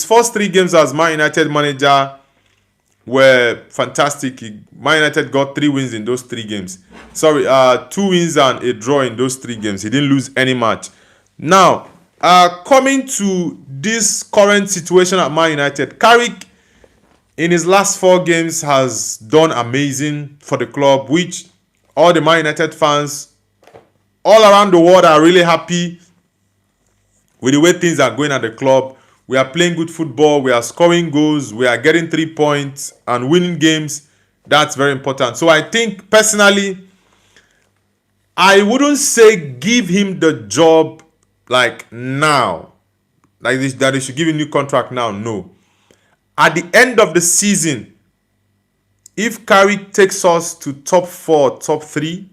Speaker 1: first three games as Man United manager were fantastic. Man United got 3 wins in those 3 games. Sorry, 2 wins and a draw in those 3 games. He didn't lose any match. Now, coming to this current situation at Man United, Carrick in his last 4 games has done amazing for the club, which all the Man United fans all around the world are really happy with the way things are going at the club. We are playing good football, we are scoring goals, we are getting 3 points and winning games. That's very important. So I think personally, I wouldn't say give him the job like now, like this, that they should give him a new contract now. No. At the end of the season, if Carrick takes us to top 4, top 3,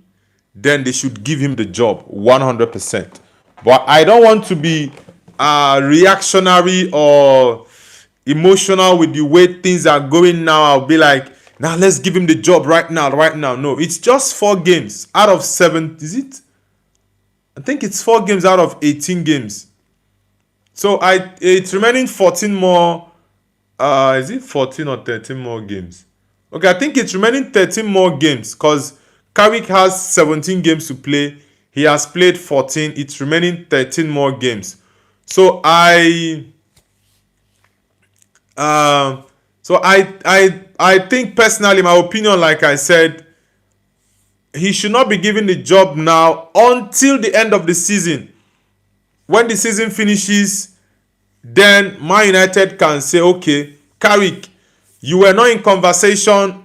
Speaker 1: then they should give him the job 100%. But I don't want to be reactionary or emotional with the way things are going now. I'll be like, now let's give him the job right now. No, it's just 4 games out of 7. Is it? I think it's 4 games out of 18 games. So it's remaining 14 more. Is it 14 or 13 more games? Okay, I think it's remaining 13 more games because Carrick has 17 games to play. He has played 14. It's remaining 13 more games. So I think personally, my opinion, like I said, he should not be given the job now until the end of the season. When the season finishes, then Man United can say, okay, Carrick, you were not in conversation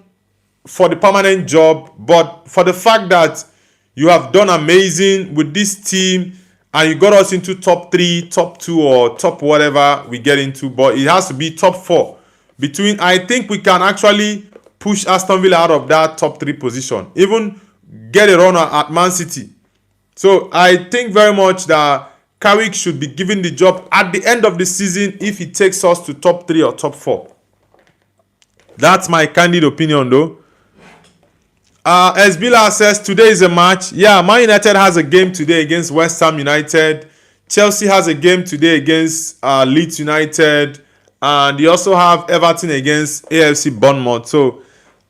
Speaker 1: for the permanent job, but for the fact that you have done amazing with this team and you got us into top 3, top 2, or top whatever we get into, but it has to be top 4. I think we can actually push Aston Villa out of that top 3 position, even get a run at Man City. So I think very much that Carrick should be given the job at the end of the season if he takes us to top 3 or top 4. That's my candid opinion though. Esbila says today is a match. Yeah, Man United has a game today against West Ham United. Chelsea has a game today against Leeds United. And they also have Everton against AFC Bournemouth. So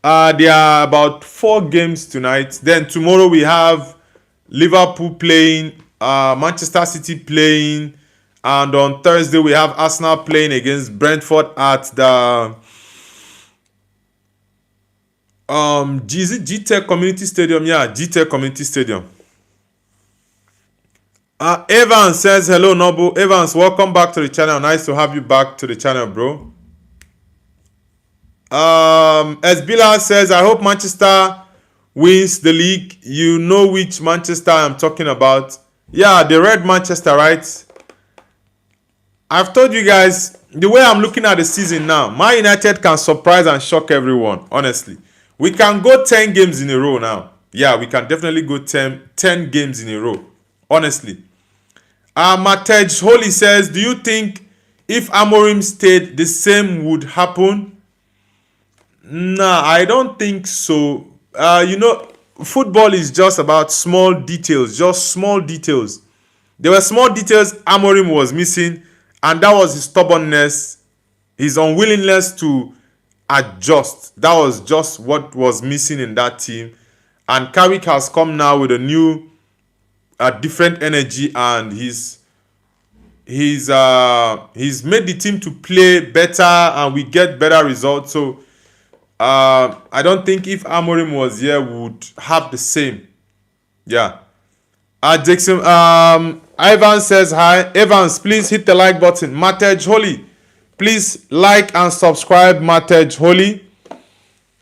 Speaker 1: there are about 4 games tonight. Then tomorrow we have Liverpool playing, Manchester City playing. And on Thursday we have Arsenal playing against Brentford at the GTech Community Stadium. Yeah, GTech Community Stadium. Evans says hello, Nobu. Evans, welcome back to the channel. Nice to have you back to the channel, bro. Esbila says, I hope Manchester wins the league. You know which Manchester I'm talking about. Yeah, the red Manchester, right? I've told you guys, the way I'm looking at the season now, Man United can surprise and shock everyone, honestly. We can go 10 games in a row now. Yeah, we can definitely go 10 games in a row, honestly. Matej Holy says, do you think if Amorim stayed, the same would happen? Nah, I don't think so. You know, football is just about small details, just small details. There were small details Amorim was missing, and that was his stubbornness, his unwillingness to adjust. That was just what was missing in that team. And Carrick has come now with a new, different energy, and he's made the team to play better, and we get better results. So I don't think if Amorim was here, we would have the same. Yeah. Jackson, Ivan says hi. Evans, please hit the like button. Matej Holy, please like and subscribe. Matej Holy.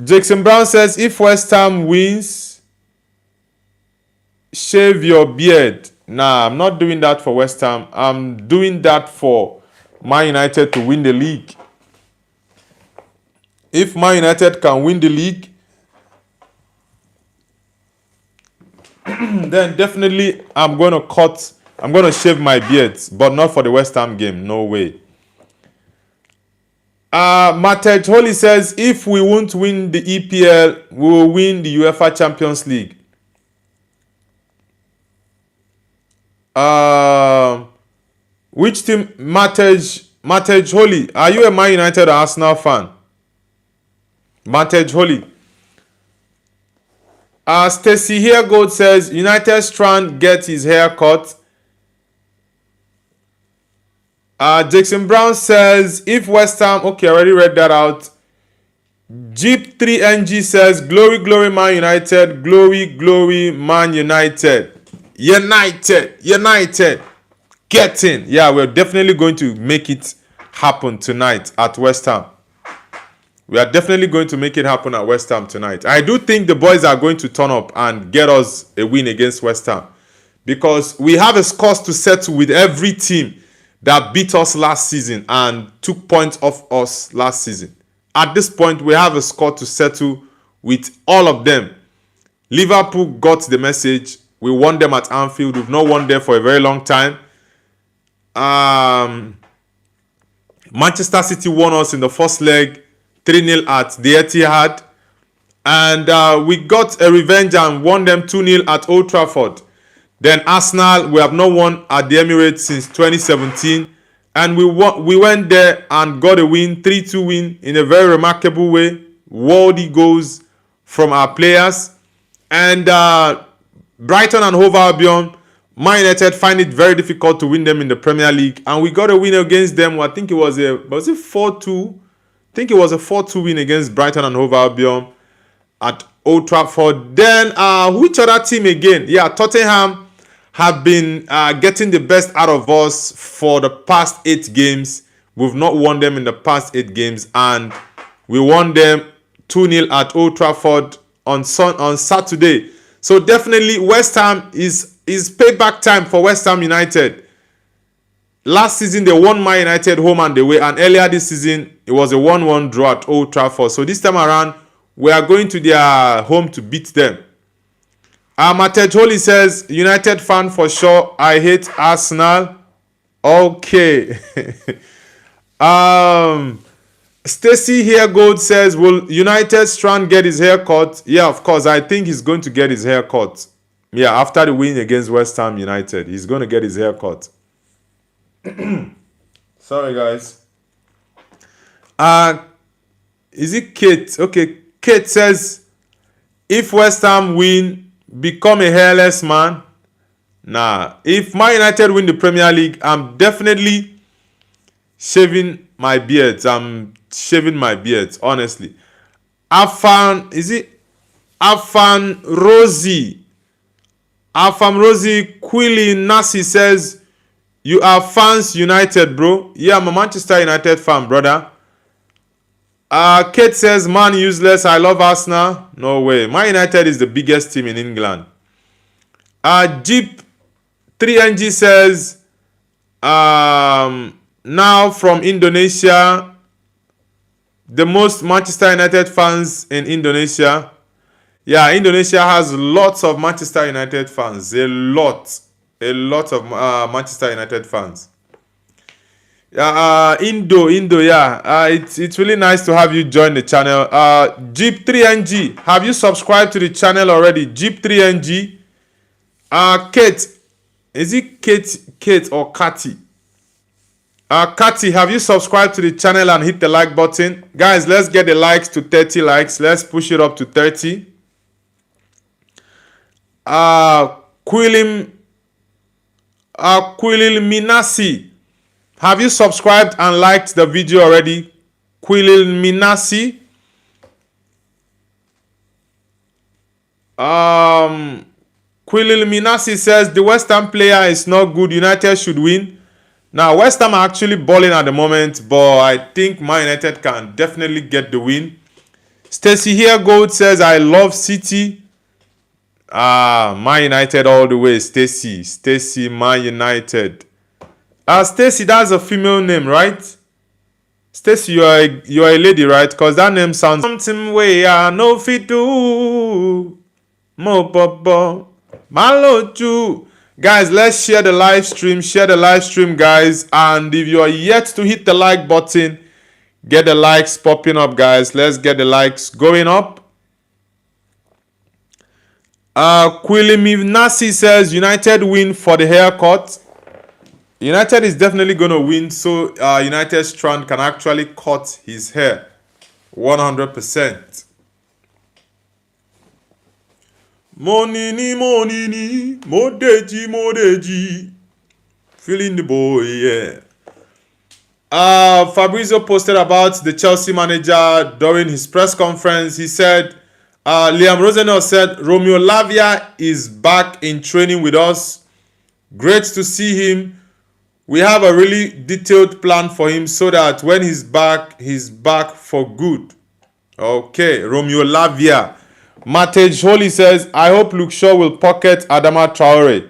Speaker 1: Jackson Brown says, if West Ham wins, shave your beard. Nah, I'm not doing that for West Ham. I'm doing that for Man United to win the league. If Man United can win the league, then definitely I'm going to shave my beard, but not for the West Ham game. No way. Matej Holy says, if we won't win the EPL, we will win the UEFA Champions League. Which team? Matej Holy, are you a Man United or Arsenal fan? Vantage Holy. Stacy here Gold says United Strand gets his hair cut. Jackson Brown says if West Ham, okay, I already read that out. Jeep 3NG says glory, glory, Man United, glory, glory, Man United. United. Get in. Yeah, we're definitely going to make it happen tonight at West Ham. We are definitely going to make it happen at West Ham tonight. I do think the boys are going to turn up and get us a win against West Ham. Because we have a score to settle with every team that beat us last season and took points off us last season. At this point, we have a score to settle with all of them. Liverpool got the message. We won them at Anfield. We've not won there for a very long time. Manchester City won us in the first leg 3-0 at the Etihad. And we got a revenge and won them 2-0 at Old Trafford. Then Arsenal, we have not won at the Emirates since 2017. And we went there and got a win, 3-2 win in a very remarkable way. Worthy goals from our players. And Brighton and Hove Albion, Man United find it very difficult to win them in the Premier League. And we got a win against them. I think it was a 4-2? I think it was a 4-2 win against Brighton and Hove Albion at Old Trafford. Then which other team again? Yeah, Tottenham have been getting the best out of us for the past 8 games. We've not won them in the past 8 games. And we won them 2-0 at Old Trafford on Saturday. So definitely West Ham is payback time for West Ham United. Last season they won Man United home and away. And earlier this season it was a 1-1 draw at Old Trafford. So this time around we are going to their home to beat them. Matej Holy says, United fan for sure. I hate Arsenal. Okay. Stacy here Gold says, will United Strand get his hair cut? Yeah, of course. I think he's going to get his hair cut. Yeah, after the win against West Ham United, he's going to get his hair cut. Sorry, guys. Is it Kate? Okay, Kate says, if West Ham win, become a hairless man. Nah, if Man United win the Premier League, I'm definitely shaving my beard. I'm shaving my beard, honestly. Afan Rosie Quilly Nasi says, you are fans United, bro. Yeah, I'm a Manchester United fan, brother. Kate says, man, useless. I love Arsenal. No way. Man United is the biggest team in England. Jeep 3NG says, now from Indonesia, the most Manchester United fans in Indonesia. Yeah, Indonesia has lots of Manchester United fans. A lot of Manchester United fans. Indo, yeah. It's really nice to have you join the channel. Jeep 3NG, have you subscribed to the channel already? Jeep 3NG. Kate, is it Kate or Cathy? Cathy, have you subscribed to the channel and hit the like button? Guys, let's get the likes to 30 likes. Let's push it up to 30. Quilil Minasi, have you subscribed and liked the video already? Quilil Minasi. Quilil Minasi says the West Ham player is not good. United should win. Now, West Ham are actually balling at the moment, but I think Man United can definitely get the win. Stacy here Gold says, I love City. Man United all the way. Stacy, Man United. Stacy, that's a female name, right? Stacy, you are a lady, right? Because that name sounds something way I know fit do. Mo papa, maloju. Guys, let's share the live stream. Share the live stream, guys. And if you are yet to hit the like button, get the likes popping up, guys. Let's get the likes going up. Quilimi Nasi says United win for the haircut. United is definitely going to win, so United Strand can actually cut his hair. 100%. Monini, monini, modeji, modeji. Feeling the boy, yeah. Fabrizio posted about the Chelsea manager during his press conference. He said, Liam Rosenau said, Romeo Lavia is back in training with us. Great to see him. We have a really detailed plan for him so that when he's back for good. Okay, Romeo Lavia. Matej Holy says, I hope Luke Shaw will pocket Adama Traore.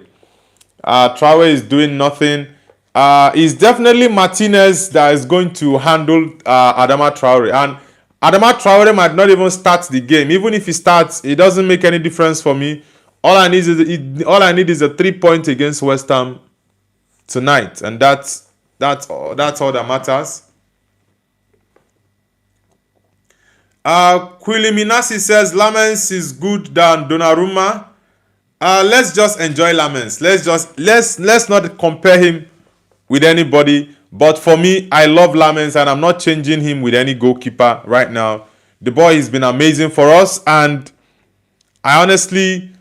Speaker 1: Traore is doing nothing. It's definitely Martinez that is going to handle Adama Traore. And Adama Traore might not even start the game. Even if he starts, it doesn't make any difference for me. All I need is a 3-point against West Ham tonight, and that's all that matters. Quiliminasi says Lamens is good than Donnarumma. Let's just enjoy Lamens. Let's not compare him with anybody. But for me, I love Lamens, and I'm not changing him with any goalkeeper right now. The boy has been amazing for us, and I honestly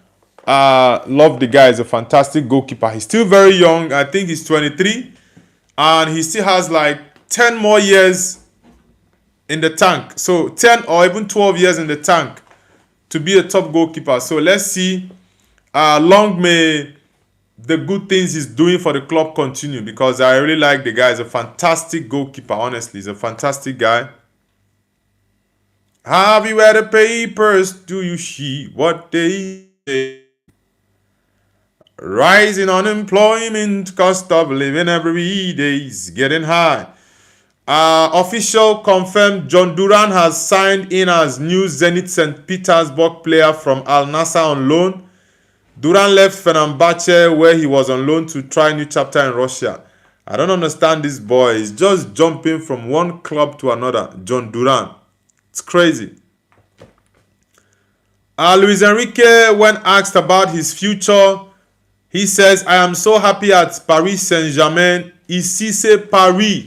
Speaker 1: love the guy. He's a fantastic goalkeeper. He's still very young. I think he's 23, and he still has like 10 more years in the tank. So 10 or even 12 years in the tank to be a top goalkeeper. So let's see. Long may the good things he's doing for the club continue, because I really like the guy. He's a fantastic goalkeeper. Honestly, he's a fantastic guy. Have you read the papers? Do you see what they say? Rising unemployment, cost of living every day is getting high. Official confirmed John Duran has signed in as new Zenit St. Petersburg player from Al Nassr on loan. Duran left Fenerbahce, where he was on loan, to try a new chapter in Russia. I don't understand this boy. He's just jumping from one club to another. John Duran. It's crazy. Luis Enrique, when asked about his future, he says, I am so happy at Paris Saint-Germain. Ici c'est Paris.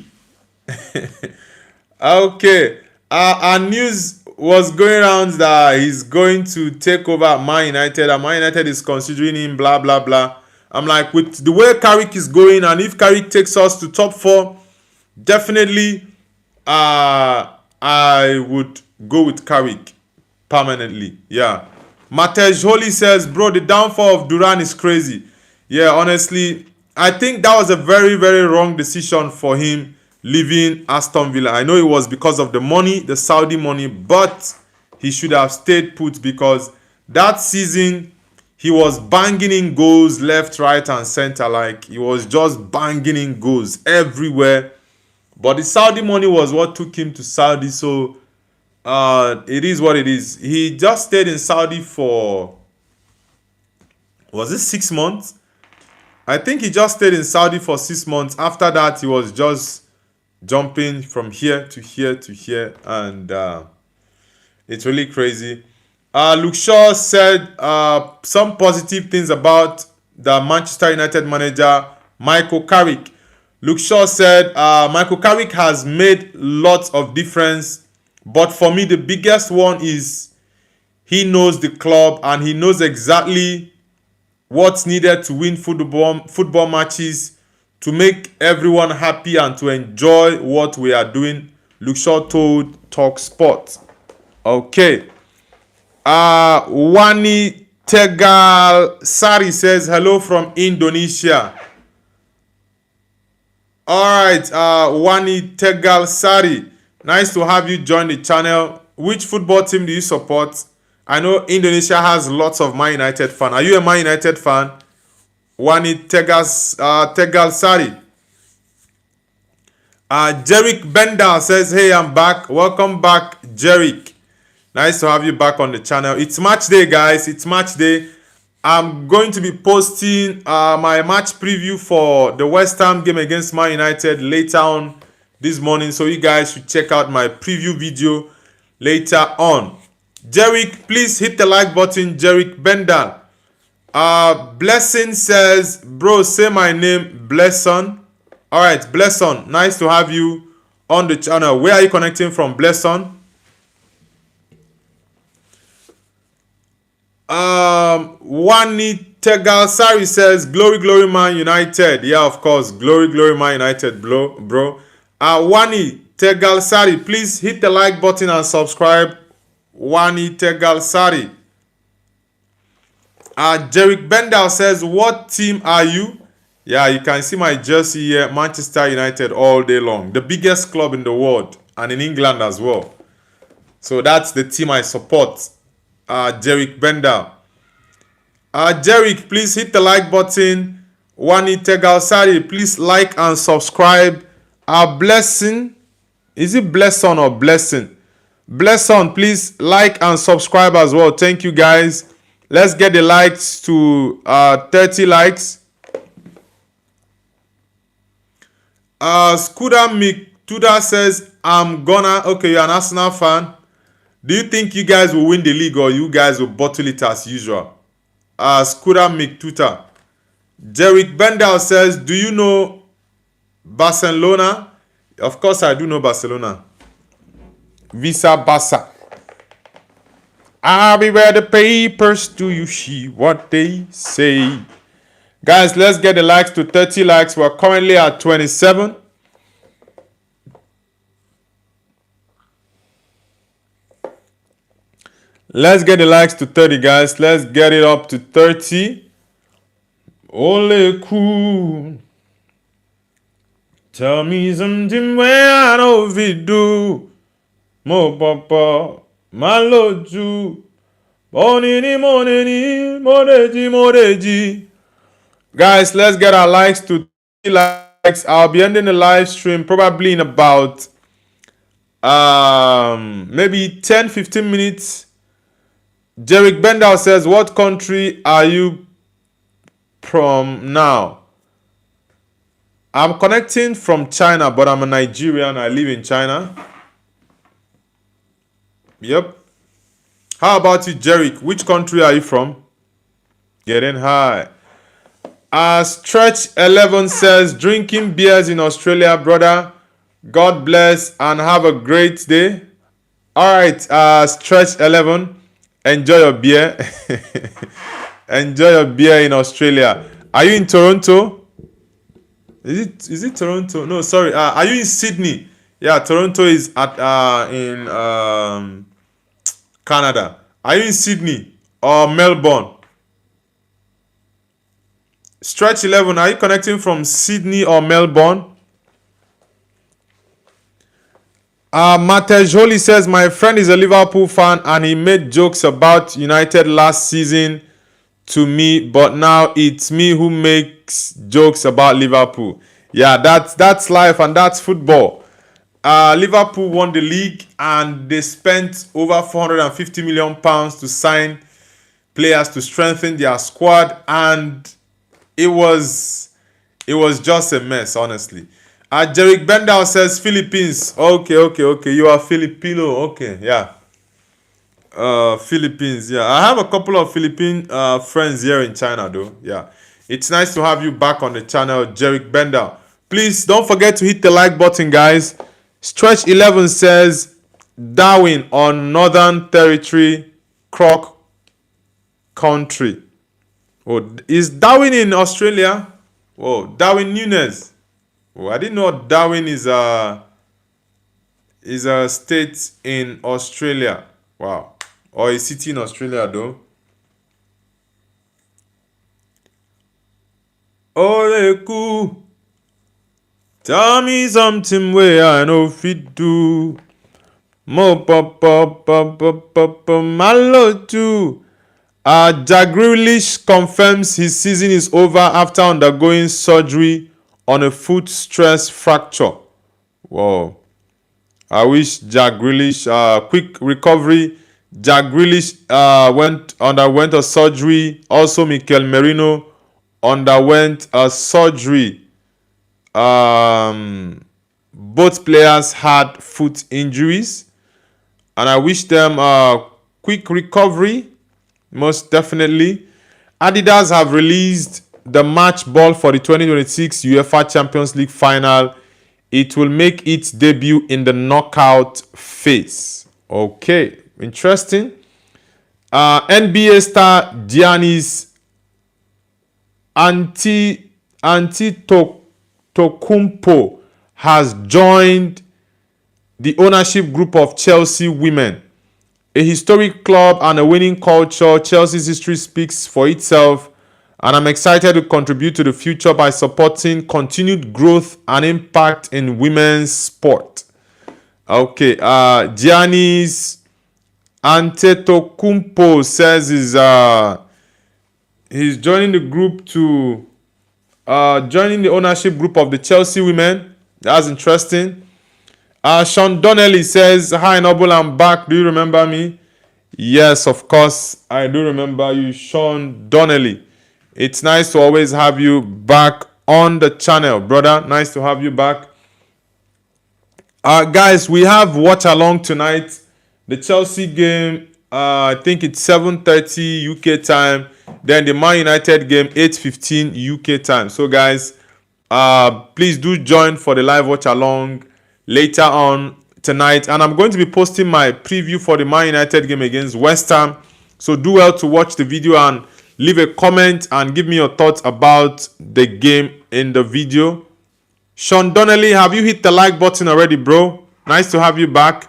Speaker 1: Okay. Our news was going around that he's going to take over Man United, and Man United is considering him, blah, blah, blah. I'm like, with the way Carrick is going, and if Carrick takes us to top 4, definitely I would go with Carrick permanently. Yeah. Matej Holy says, bro, the downfall of Duran is crazy. Yeah, honestly, I think that was a very, very wrong decision for him leaving Aston Villa. I know it was because of the money, the Saudi money, but he should have stayed put, because that season he was banging in goals left, right, and center. Like, he was just banging in goals everywhere. But the Saudi money was what took him to Saudi, so it is what it is. He just stayed in Saudi for, was it 6 months? I think he just stayed in Saudi for 6 months. After that, he was just jumping from here to here to here, and it's really crazy. Luke Shaw said some positive things about the Manchester United manager, Michael Carrick. Luke Shaw said Michael Carrick has made lots of difference, but for me the biggest one is he knows the club, and he knows exactly what's needed to win football matches, to make everyone happy and to enjoy what we are doing. Luke Shaw told TalkSport. Okay. Wani Tegal Sari says hello from Indonesia. Alright, Wani Tegal Sari, nice to have you join the channel. Which football team do you support? I know Indonesia has lots of Man United fans. Are you a Man United fan? Wani Tegal Sari. Jerick Bender says, hey, I'm back. Welcome back, Jerick. Nice to have you back on the channel. It's match day, guys. It's match day. I'm going to be posting my match preview for the West Ham game against Man United later on this morning. So you guys should check out my preview video later on. Jerick, please hit the like button. Jerick Bender. Blessing says, bro, say my name, Blesson. Alright, Blesson, nice to have you on the channel. Where are you connecting from, Blesson? Wani Tegalsari says, glory, glory, Man United. Yeah, of course. Glory, glory, Man United, bro. Wani Tegalsari, please hit the like button and subscribe. Wani Tegalsari. Jerick Bendal says, what team are you? Yeah, you can see my jersey here. Manchester United all day long. The biggest club in the world and in England as well. So that's the team I support. Jerick Bendal. Jerick, please hit the like button. Wani Tegalsari, please like and subscribe. Blessing. Is it Blesson or Blessing? Blesson, please like and subscribe as well. Thank you, guys. Let's get the likes to 30 likes. Scooter Miktuda says, I'm gonna... Okay, you're an Arsenal fan. Do you think you guys will win the league or you guys will bottle it as usual? Scooter Miktuta. Jerick Bendal says, do you know Barcelona? Of course I do know Barcelona. Visa Barca. I'll be where the papers. Do you see what they say? Guys, let's get the likes to 30 likes. We're currently at 27. Let's get the likes to 30, guys. Let's get it up to 30. Ole cool. Tell me something where I know if it do. Mo papa, maloju. Monini, moreji. Guys, let's get our likes to 30 likes. I'll be ending the live stream probably in about maybe 10-15 minutes. Jerick Bendal says, what country are you from now? I'm connecting from China, but I'm a Nigerian. I live in China. Yep. How about you, Jerick? Which country are you from? Getting high. Stretch 11 says, drinking beers in Australia, brother. God bless and have a great day. All right, Stretch 11. Enjoy your beer. Enjoy your beer in Australia. Are you in Toronto? Is it Toronto? No, sorry. Are you in Sydney? Yeah, Toronto is at in Canada. Are you in Sydney or Melbourne? Stretch 11, are you connecting from Sydney or Melbourne? Matejoli says, my friend is a Liverpool fan and he made jokes about United last season to me, but now it's me who makes jokes about Liverpool. Yeah, that's life and that's football. Liverpool won the league and they spent over £450 million to sign players to strengthen their squad, and it was just a mess, honestly. Jerick Bendal says Philippines. Okay. You are Filipino. Okay, yeah. Philippines, yeah. I have a couple of Philippine friends here in China, though. Yeah. It's nice to have you back on the channel, Jerick Bendal. Please don't forget to hit the like button, guys. Stretch 11 says Darwin on Northern Territory, Croc Country. Oh, is Darwin in Australia? Oh, Darwin Nunes. Oh, I didn't know Darwin is a state in Australia. Wow. Or a city in Australia, though. Ole cool. Tell me something where I know fit do. Mo pop malo too. Jack Grealish confirms his season is over after undergoing surgery on a foot stress fracture. Wow. I wish Jack Grealish quick recovery. Jack Grealish underwent a surgery. Also, Mikel Merino underwent a surgery. Both players had foot injuries, and I wish them a quick recovery. Most definitely. Adidas have released the match ball for the 2026 UEFA Champions League final. It will make its debut in the knockout phase. Okay, interesting. NBA star Giannis Antetokounmpo has joined the ownership group of Chelsea Women. A historic club and a winning culture, Chelsea's history speaks for itself, and I'm excited to contribute to the future by supporting continued growth and impact in women's sport. Okay, Giannis Antetokounmpo says he's joining the group to joining the ownership group of the Chelsea Women. That's interesting. Sean Donnelly says, "Hi Noble, I'm back. Do you remember me?" Yes, of course, I do remember you, Sean Donnelly. It's nice to always have you back on the channel, brother. Nice to have you back. Guys, we have watch along tonight. The Chelsea game, I think it's 7:30 UK time. Then the Man United game, 8:15 UK time. So, guys, please do join for the live watch along later on tonight. And I'm going to be posting my preview for the Man United game against West Ham. So do well to watch the video and leave a comment and give me your thoughts about the game in the video. Sean Donnelly, have you hit the like button already, bro? Nice to have you back.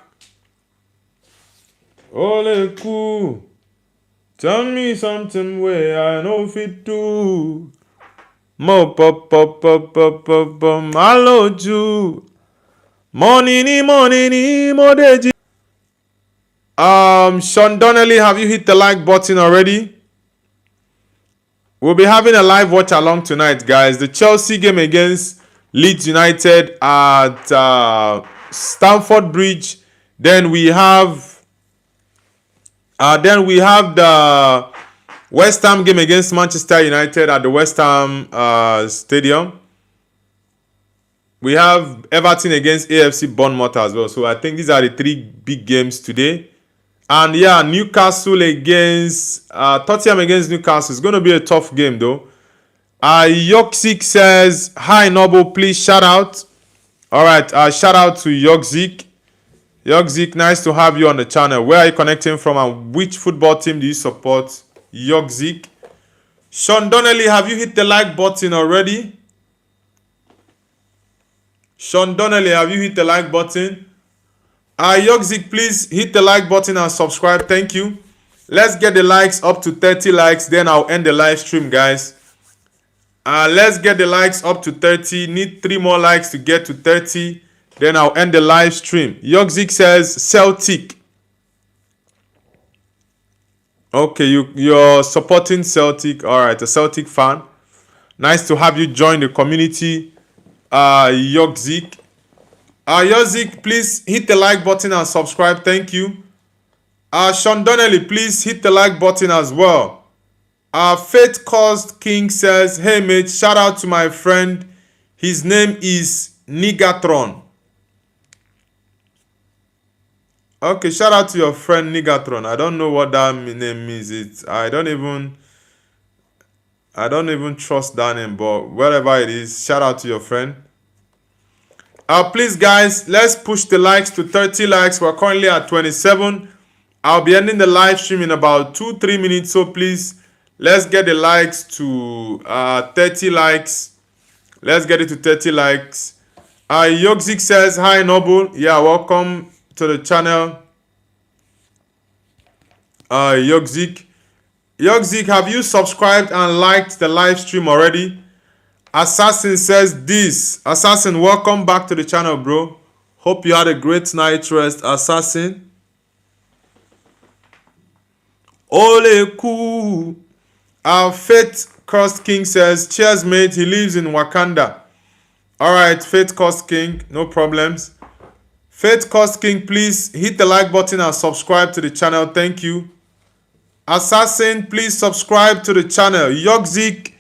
Speaker 1: Ole cool. Tell me something where I know fit do. Mo pop pop pop pop pop pop. Hello, Jew. Morning, modeji. Sean Donnelly, have you hit the like button already? We'll be having a live watch along tonight, guys. The Chelsea game against Leeds United at Stamford Bridge. Then we have the West Ham game against Manchester United at the West Ham Stadium. We have Everton against AFC Bournemouth as well. So I think these are the three big games today. And yeah, Newcastle against Tottenham against Newcastle. It's going to be a tough game though. Yoksik says, "Hi Noble, please shout out." All right, shout out to Yoksik. Yoksik, nice to have you on the channel. Where are you connecting from and which football team do you support? Yoksik. Sean Donnelly, have you hit the like button already? Sean Donnelly, have you hit the like button? Yoksik, please hit the like button and subscribe. Thank you. Let's get the likes up to 30 likes. Then I'll end the live stream, guys. Let's get the likes up to 30. Need 3 more likes to get to 30. Then I'll end the live stream. Yoksik says Celtic. Okay, you're supporting Celtic. All right, a Celtic fan. Nice to have you join the community. Yoksik. Yoksik, please hit the like button and subscribe. Thank you. Sean Donnelly, please hit the like button as well. Faith Cost King says, "Hey mate, shout out to my friend. His name is Nigatron." Okay, shout out to your friend Nigatron. I don't know what that name means. I don't even trust that name, but wherever it is, shout out to your friend. Please guys, let's push the likes to 30 likes. We're currently at 27. I'll be ending the live stream in about 2-3 minutes, so please let's get the likes to 30 likes. Let's get it to 30 likes. Yoksik says, "Hi Noble." Yeah, welcome to the channel. Yoksik, have you subscribed and liked the live stream already? Assassin says this. Assassin, welcome back to the channel, bro. Hope you had a great night rest, Assassin. Ole cool. Faith Cost King says, "Cheers, mate. He lives in Wakanda." All right, Faith Cost King, no problems. Faith Cost King, please hit the like button and subscribe to the channel. Thank you. Assassin, please subscribe to the channel. Yoksik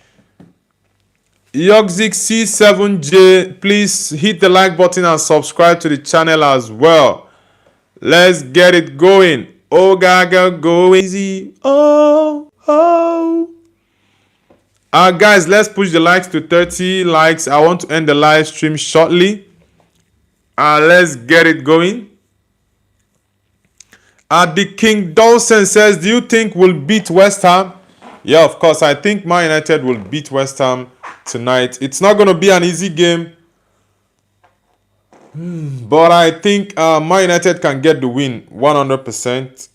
Speaker 1: C7J, please hit the like button and subscribe to the channel as well. Let's get it going. Oh, Gaga, go easy. Oh. Guys, let's push the likes to 30 likes. I want to end the live stream shortly. Let's get it going. The King Dawson says, do you think we'll beat West Ham? Yeah, of course. I think Man United will beat West Ham tonight. It's not going to be an easy game. But I think Man United can get the win 100%.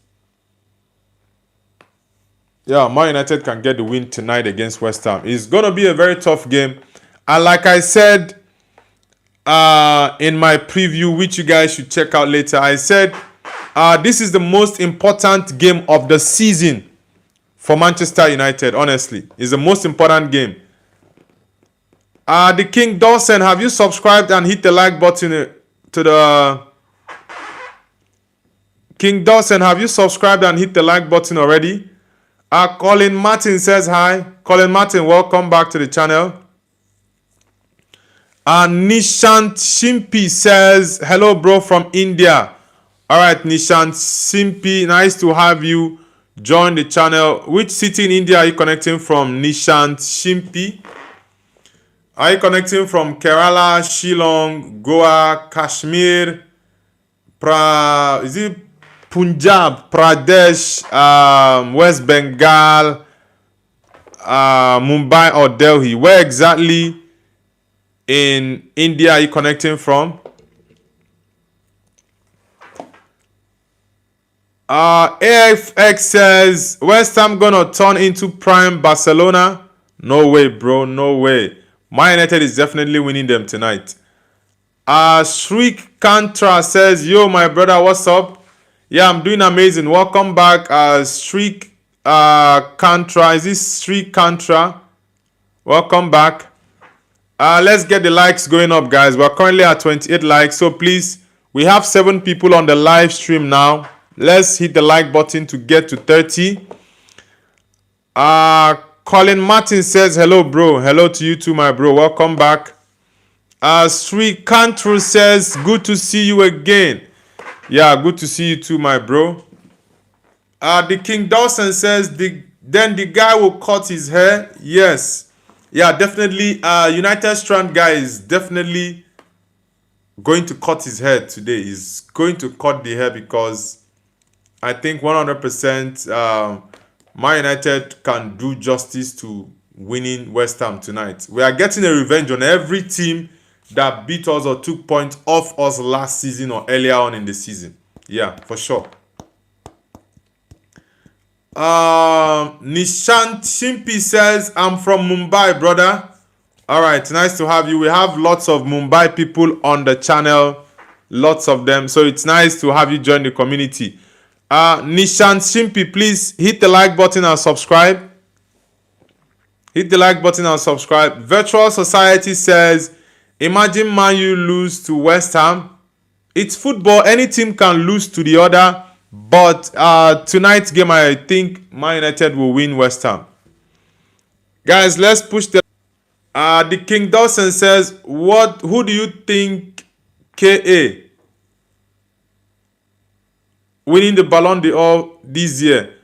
Speaker 1: Yeah, Man United can get the win tonight against West Ham. It's going to be a very tough game. And like I said in my preview, which you guys should check out later, I said this is the most important game of the season for Manchester United, honestly. It's the most important game. The King Dawson, have you subscribed and hit the like button to the... King Dawson, have you subscribed and hit the like button already? Colin Martin says hi. Colin Martin, welcome back to the channel. Nishant Shimpi says, hello bro from India. Alright, Nishant Shimpi, nice to have you join the channel. Which city in India are you connecting from, Nishant Shimpi? Are you connecting from Kerala, Shillong, Goa, Kashmir, is it Punjab, Pradesh, West Bengal, Mumbai or Delhi? Where exactly in India are you connecting from? AFX says, West Ham gonna turn into prime Barcelona? No way, bro, no way. Man United is definitely winning them tonight. Shriek Kantra says, yo, my brother, what's up? Yeah, I'm doing amazing. Welcome back, Shriek Kantra. Is this Shriek Kantra? Welcome back. Let's get the likes going up, guys. We're currently at 28 likes. So please, we have 7 people on the live stream now. Let's hit the like button to get to 30. Colin Martin says, hello, bro. Hello to you too, my bro. Welcome back. Sri Kantru says, good to see you again. Yeah, good to see you too, my bro. The King Dawson says, then the guy will cut his hair. Yes. Yeah, definitely. United Strand guy is definitely going to cut his hair today. He's going to cut the hair because I think 100% Man United can do justice to winning West Ham tonight. We are getting a revenge on every team that beat us or took points off us last season or earlier on in the season. Yeah, for sure. Nishant Shimpi says, I'm from Mumbai, brother. All right, nice to have you. We have lots of Mumbai people on the channel. Lots of them. So it's nice to have you join the community. Nishant Shimpi, please hit the like button and subscribe. Hit the like button and subscribe. Virtual Society says, imagine Man U lose to West Ham. It's football. Any team can lose to the other. But tonight's game, I think Man United will win West Ham. Guys, let's push the... the King Dawson says, who do you think KA winning the Ballon d'Or this year?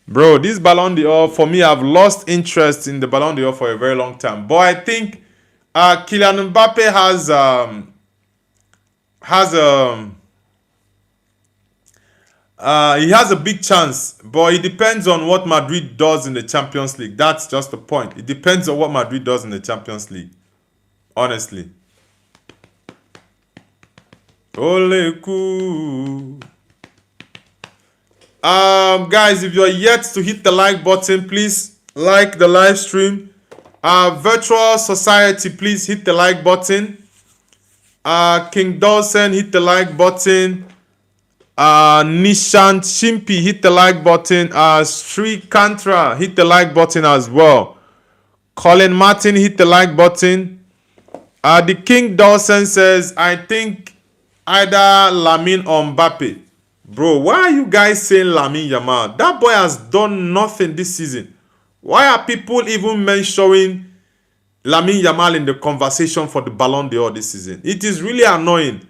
Speaker 1: Bro, this Ballon d'Or, for me, I've lost interest in the Ballon d'Or for a very long time. But I think Kylian Mbappe he has a big chance, but it depends on what Madrid does in the Champions League. That's just the point. It depends on what Madrid does in the Champions League. Honestly. Oleku. Guys, if you're yet to hit the like button, please like the live stream. Virtual Society, please hit the like button. King Dawson, hit the like button. Nishant Shimpi, hit the like button. Sri Kantra, hit the like button as well. Colin Martin, hit the like button. The King Dawson says, I think either Lamine or Mbappe. Bro, why are you guys saying Lamine Yamal? That boy has done nothing this season. Why are people even mentioning Lamine Yamal in the conversation for the Ballon d'Or this season? It is really annoying.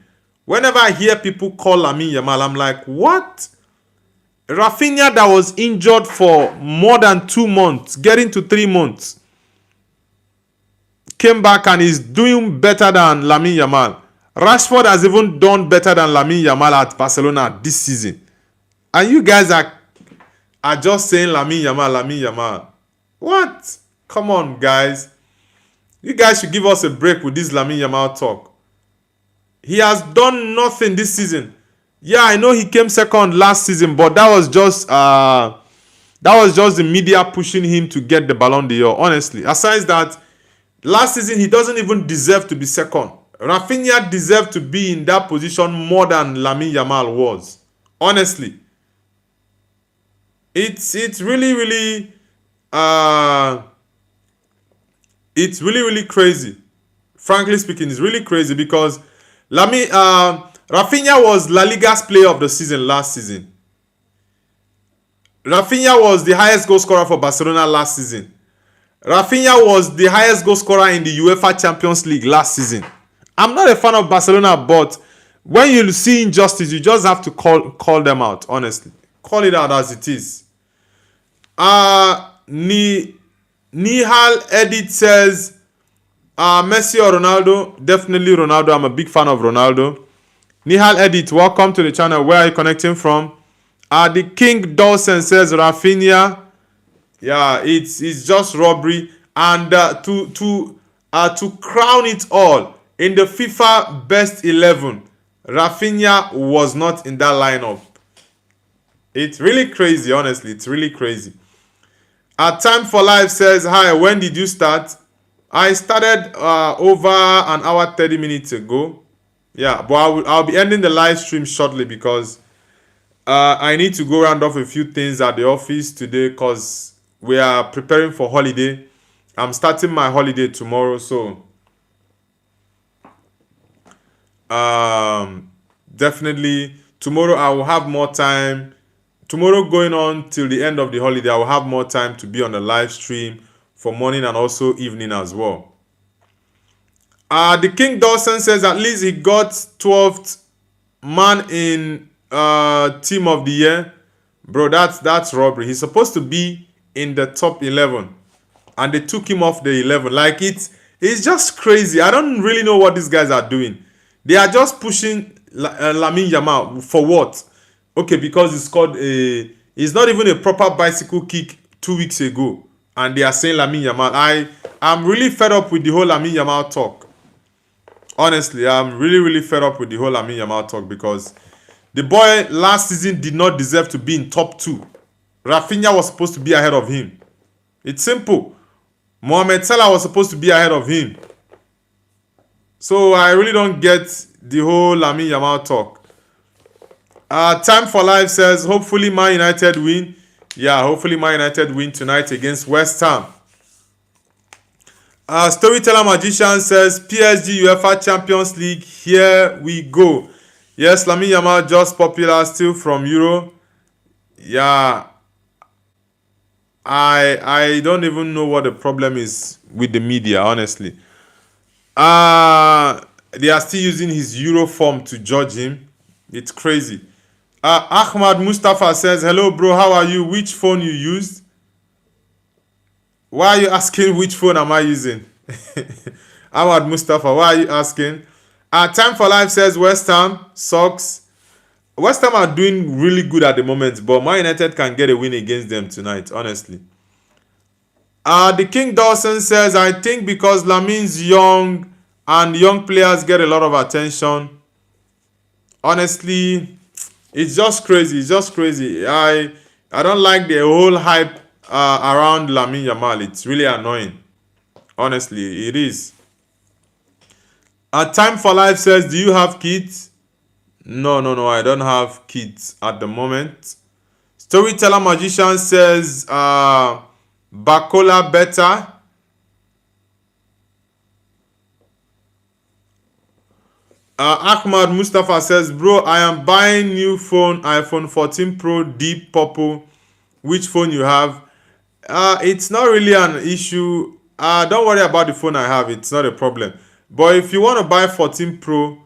Speaker 1: Whenever I hear people call Lamine Yamal, I'm like, what? Rafinha that was injured for more than 2 months, getting to 3 months, came back and is doing better than Lamine Yamal. Rashford has even done better than Lamine Yamal at Barcelona this season. And you guys are just saying Lamine Yamal, Lamine Yamal. What? Come on, guys. You guys should give us a break with this Lamine Yamal talk. He has done nothing this season. Yeah, I know he came second last season, but that was just the media pushing him to get the Ballon d'Or. Honestly, aside that, last season he doesn't even deserve to be second. Rafinha deserved to be in that position more than Lamine Yamal was. Honestly, it's really it's really crazy. Frankly speaking, it's really crazy because Rafinha was La Liga's player of the season last season. Rafinha was the highest goal scorer for Barcelona last season. Rafinha was the highest goal scorer in the UEFA Champions League last season. I'm not a fan of Barcelona, but when you see injustice, you just have to call them out, honestly. Call it out as it is. Nihal Edit says, Messi or Ronaldo? Definitely Ronaldo. I'm a big fan of Ronaldo. Nihal Edit, welcome to the channel. Where are you connecting from? The King Dawson says Rafinha. Yeah, it's just robbery. And to crown it all, in the FIFA best 11, Rafinha was not in that lineup. It's really crazy, honestly. It's really crazy. Time for Life says, hi, when did you start? I started over an hour 30 minutes ago. Yeah, but I'll be ending the live stream shortly because I need to go round off a few things at the office today because we are preparing for holiday. I'm starting my holiday tomorrow, so definitely tomorrow I will have more time. Tomorrow going on till the end of the holiday, I will have more time to be on the live stream for morning and also evening as well. The King Dawson says at least he got 12th man in team of the year. Bro, that's robbery. He's supposed to be in the top 11 and they took him off the 11. Like it's just crazy. I don't really know what these guys are doing. They are just pushing Lamine Yamal for what? Okay, because it's not even a proper bicycle kick 2 weeks ago and they are saying Lamine Yamal. I'm really fed up with the whole Lamine Yamal talk. Honestly, I'm really fed up with the whole Lamine Yamal talk because the boy last season did not deserve to be in top 2. Rafinha was supposed to be ahead of him. It's simple. Mohamed Salah was supposed to be ahead of him. So I really don't get the whole Lamine Yamal talk. Time for Life says, hopefully Man United win. Yeah, hopefully Man United win tonight against West Ham. Storyteller Magician says, PSG UEFA Champions League, here we go. Yes, Lamine Yamal just popular, still from Euro. Yeah, I don't even know what the problem is with the media, honestly. They are still using his Euro form to judge him. It's crazy. Ahmad Mustafa says, hello bro, how are you? Which phone you used? Why are you asking which phone am I using? Ahmad Mustafa, why are you asking? Time for Life says West Ham sucks. West Ham are doing really good at the moment, but Man United can get a win against them tonight, honestly. The King Dawson says, I think because Lamine's young and young players get a lot of attention. Honestly, it's just crazy. It's just crazy. I don't like the whole hype around Lamine Yamal. It's really annoying. Honestly, it is. Time for Life says, do you have kids? No, I don't have kids at the moment. Storyteller Magician says, Bacola better. Ahmad Mustafa says, bro, I am buying new phone, iPhone 14 Pro Deep Purple. Which phone you have? It's not really an issue. Don't worry about the phone I have. It's not a problem. But if you want to buy 14 Pro,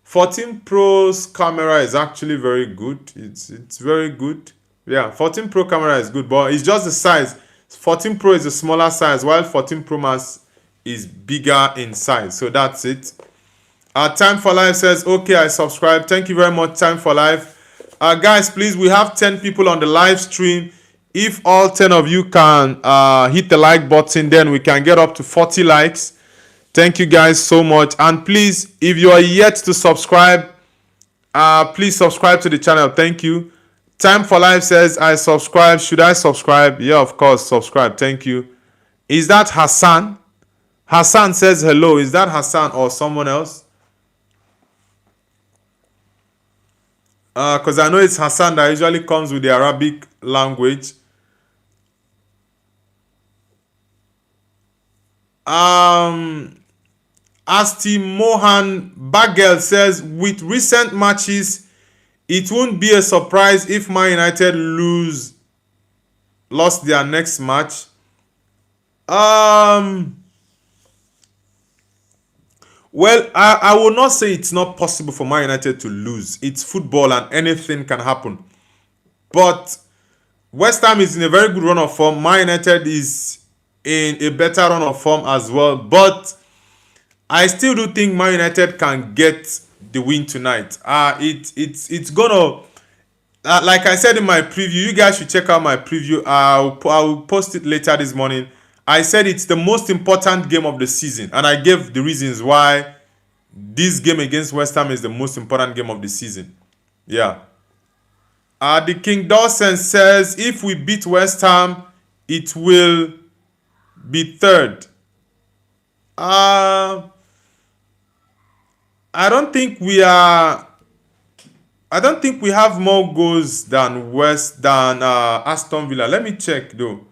Speaker 1: 14 Pro's camera is actually very good. It's very good. Yeah, 14 Pro camera is good, but it's just the size. 14 Pro is a smaller size, while 14 Pro Max is bigger in size. So that's it. Time for Life says, okay, I subscribe. Thank you very much, Time for Life. Guys, please, we have 10 people on the live stream. If all 10 of you can hit the like button, then we can get up to 40 likes. Thank you guys so much. And please, if you are yet to subscribe, please subscribe to the channel. Thank you. Time for Life says, I subscribe. Should I subscribe? Yeah, of course, subscribe. Thank you. Is that Hassan? Hassan says hello. Is that Hassan or someone else? Because I know it's Hassan that usually comes with the Arabic language. Asti Mohan Bagel says, with recent matches, it won't be a surprise if Man United lost their next match. Well, I will not say it's not possible for Man United to lose. It's football and anything can happen. But West Ham is in a very good run of form. Man United is in a better run of form as well. But I still do think Man United can get the win tonight. It's gonna, like I said in my preview, you guys should check out my preview. I will post it later this morning. I said it's the most important game of the season, and I gave the reasons why this game against West Ham is the most important game of the season. Yeah. The King Dawson says, if we beat West Ham, it will be third. I don't think we have more goals than Aston Villa. Let me check though.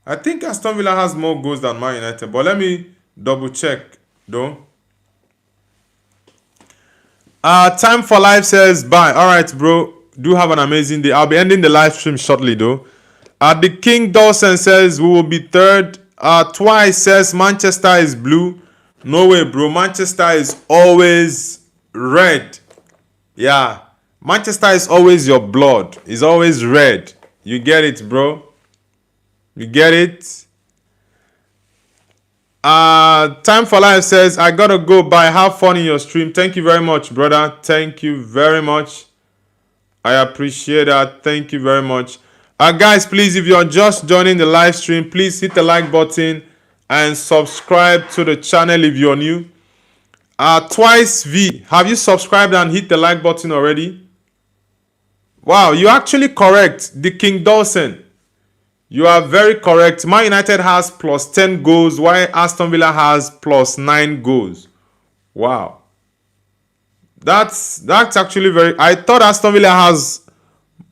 Speaker 1: I think Aston Villa has more goals than Man United, but let me double check though. Time for Life says bye. All right, bro. Do have an amazing day. I'll be ending the live stream shortly though. The King Dawson says we will be third. Twice says Manchester is blue. No way, bro. Manchester is always red. Yeah. Manchester is always your blood. It's always red. You get it, bro. You get it? Time for Life says, I gotta go. Bye. Have fun in your stream. Thank you very much, brother. Thank you very much. I appreciate that. Thank you very much. Guys, please, if you're just joining the live stream, please hit the like button and subscribe to the channel if you're new. Twice V, have you subscribed and hit the like button already? Wow, you're actually correct. The King Dawson, you are very correct. Man United has plus 10 goals, while Aston Villa has plus 9 goals. Wow. That's actually very... I thought Aston Villa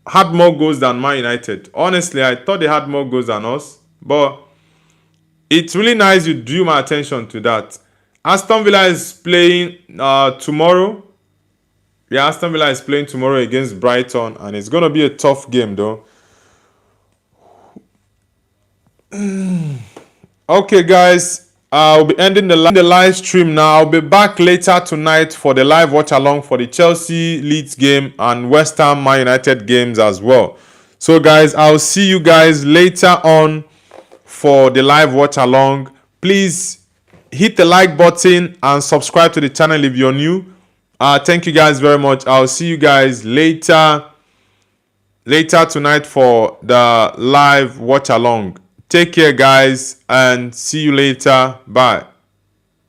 Speaker 1: had more goals than Man United. Honestly, I thought they had more goals than us. But it's really nice you drew my attention to that. Aston Villa is playing tomorrow. Yeah, Aston Villa is playing tomorrow against Brighton. And it's going to be a tough game, though. Okay, guys. I'll be ending the live stream now. I'll be back later tonight for the live watch along for the Chelsea Leeds game and West Ham Man United games as well. So, guys, I'll see you guys later on for the live watch along. Please hit the like button and subscribe to the channel if you're new. Thank you guys very much. I'll see you guys later tonight for the live watch along. Take care, guys, and see you later. Bye.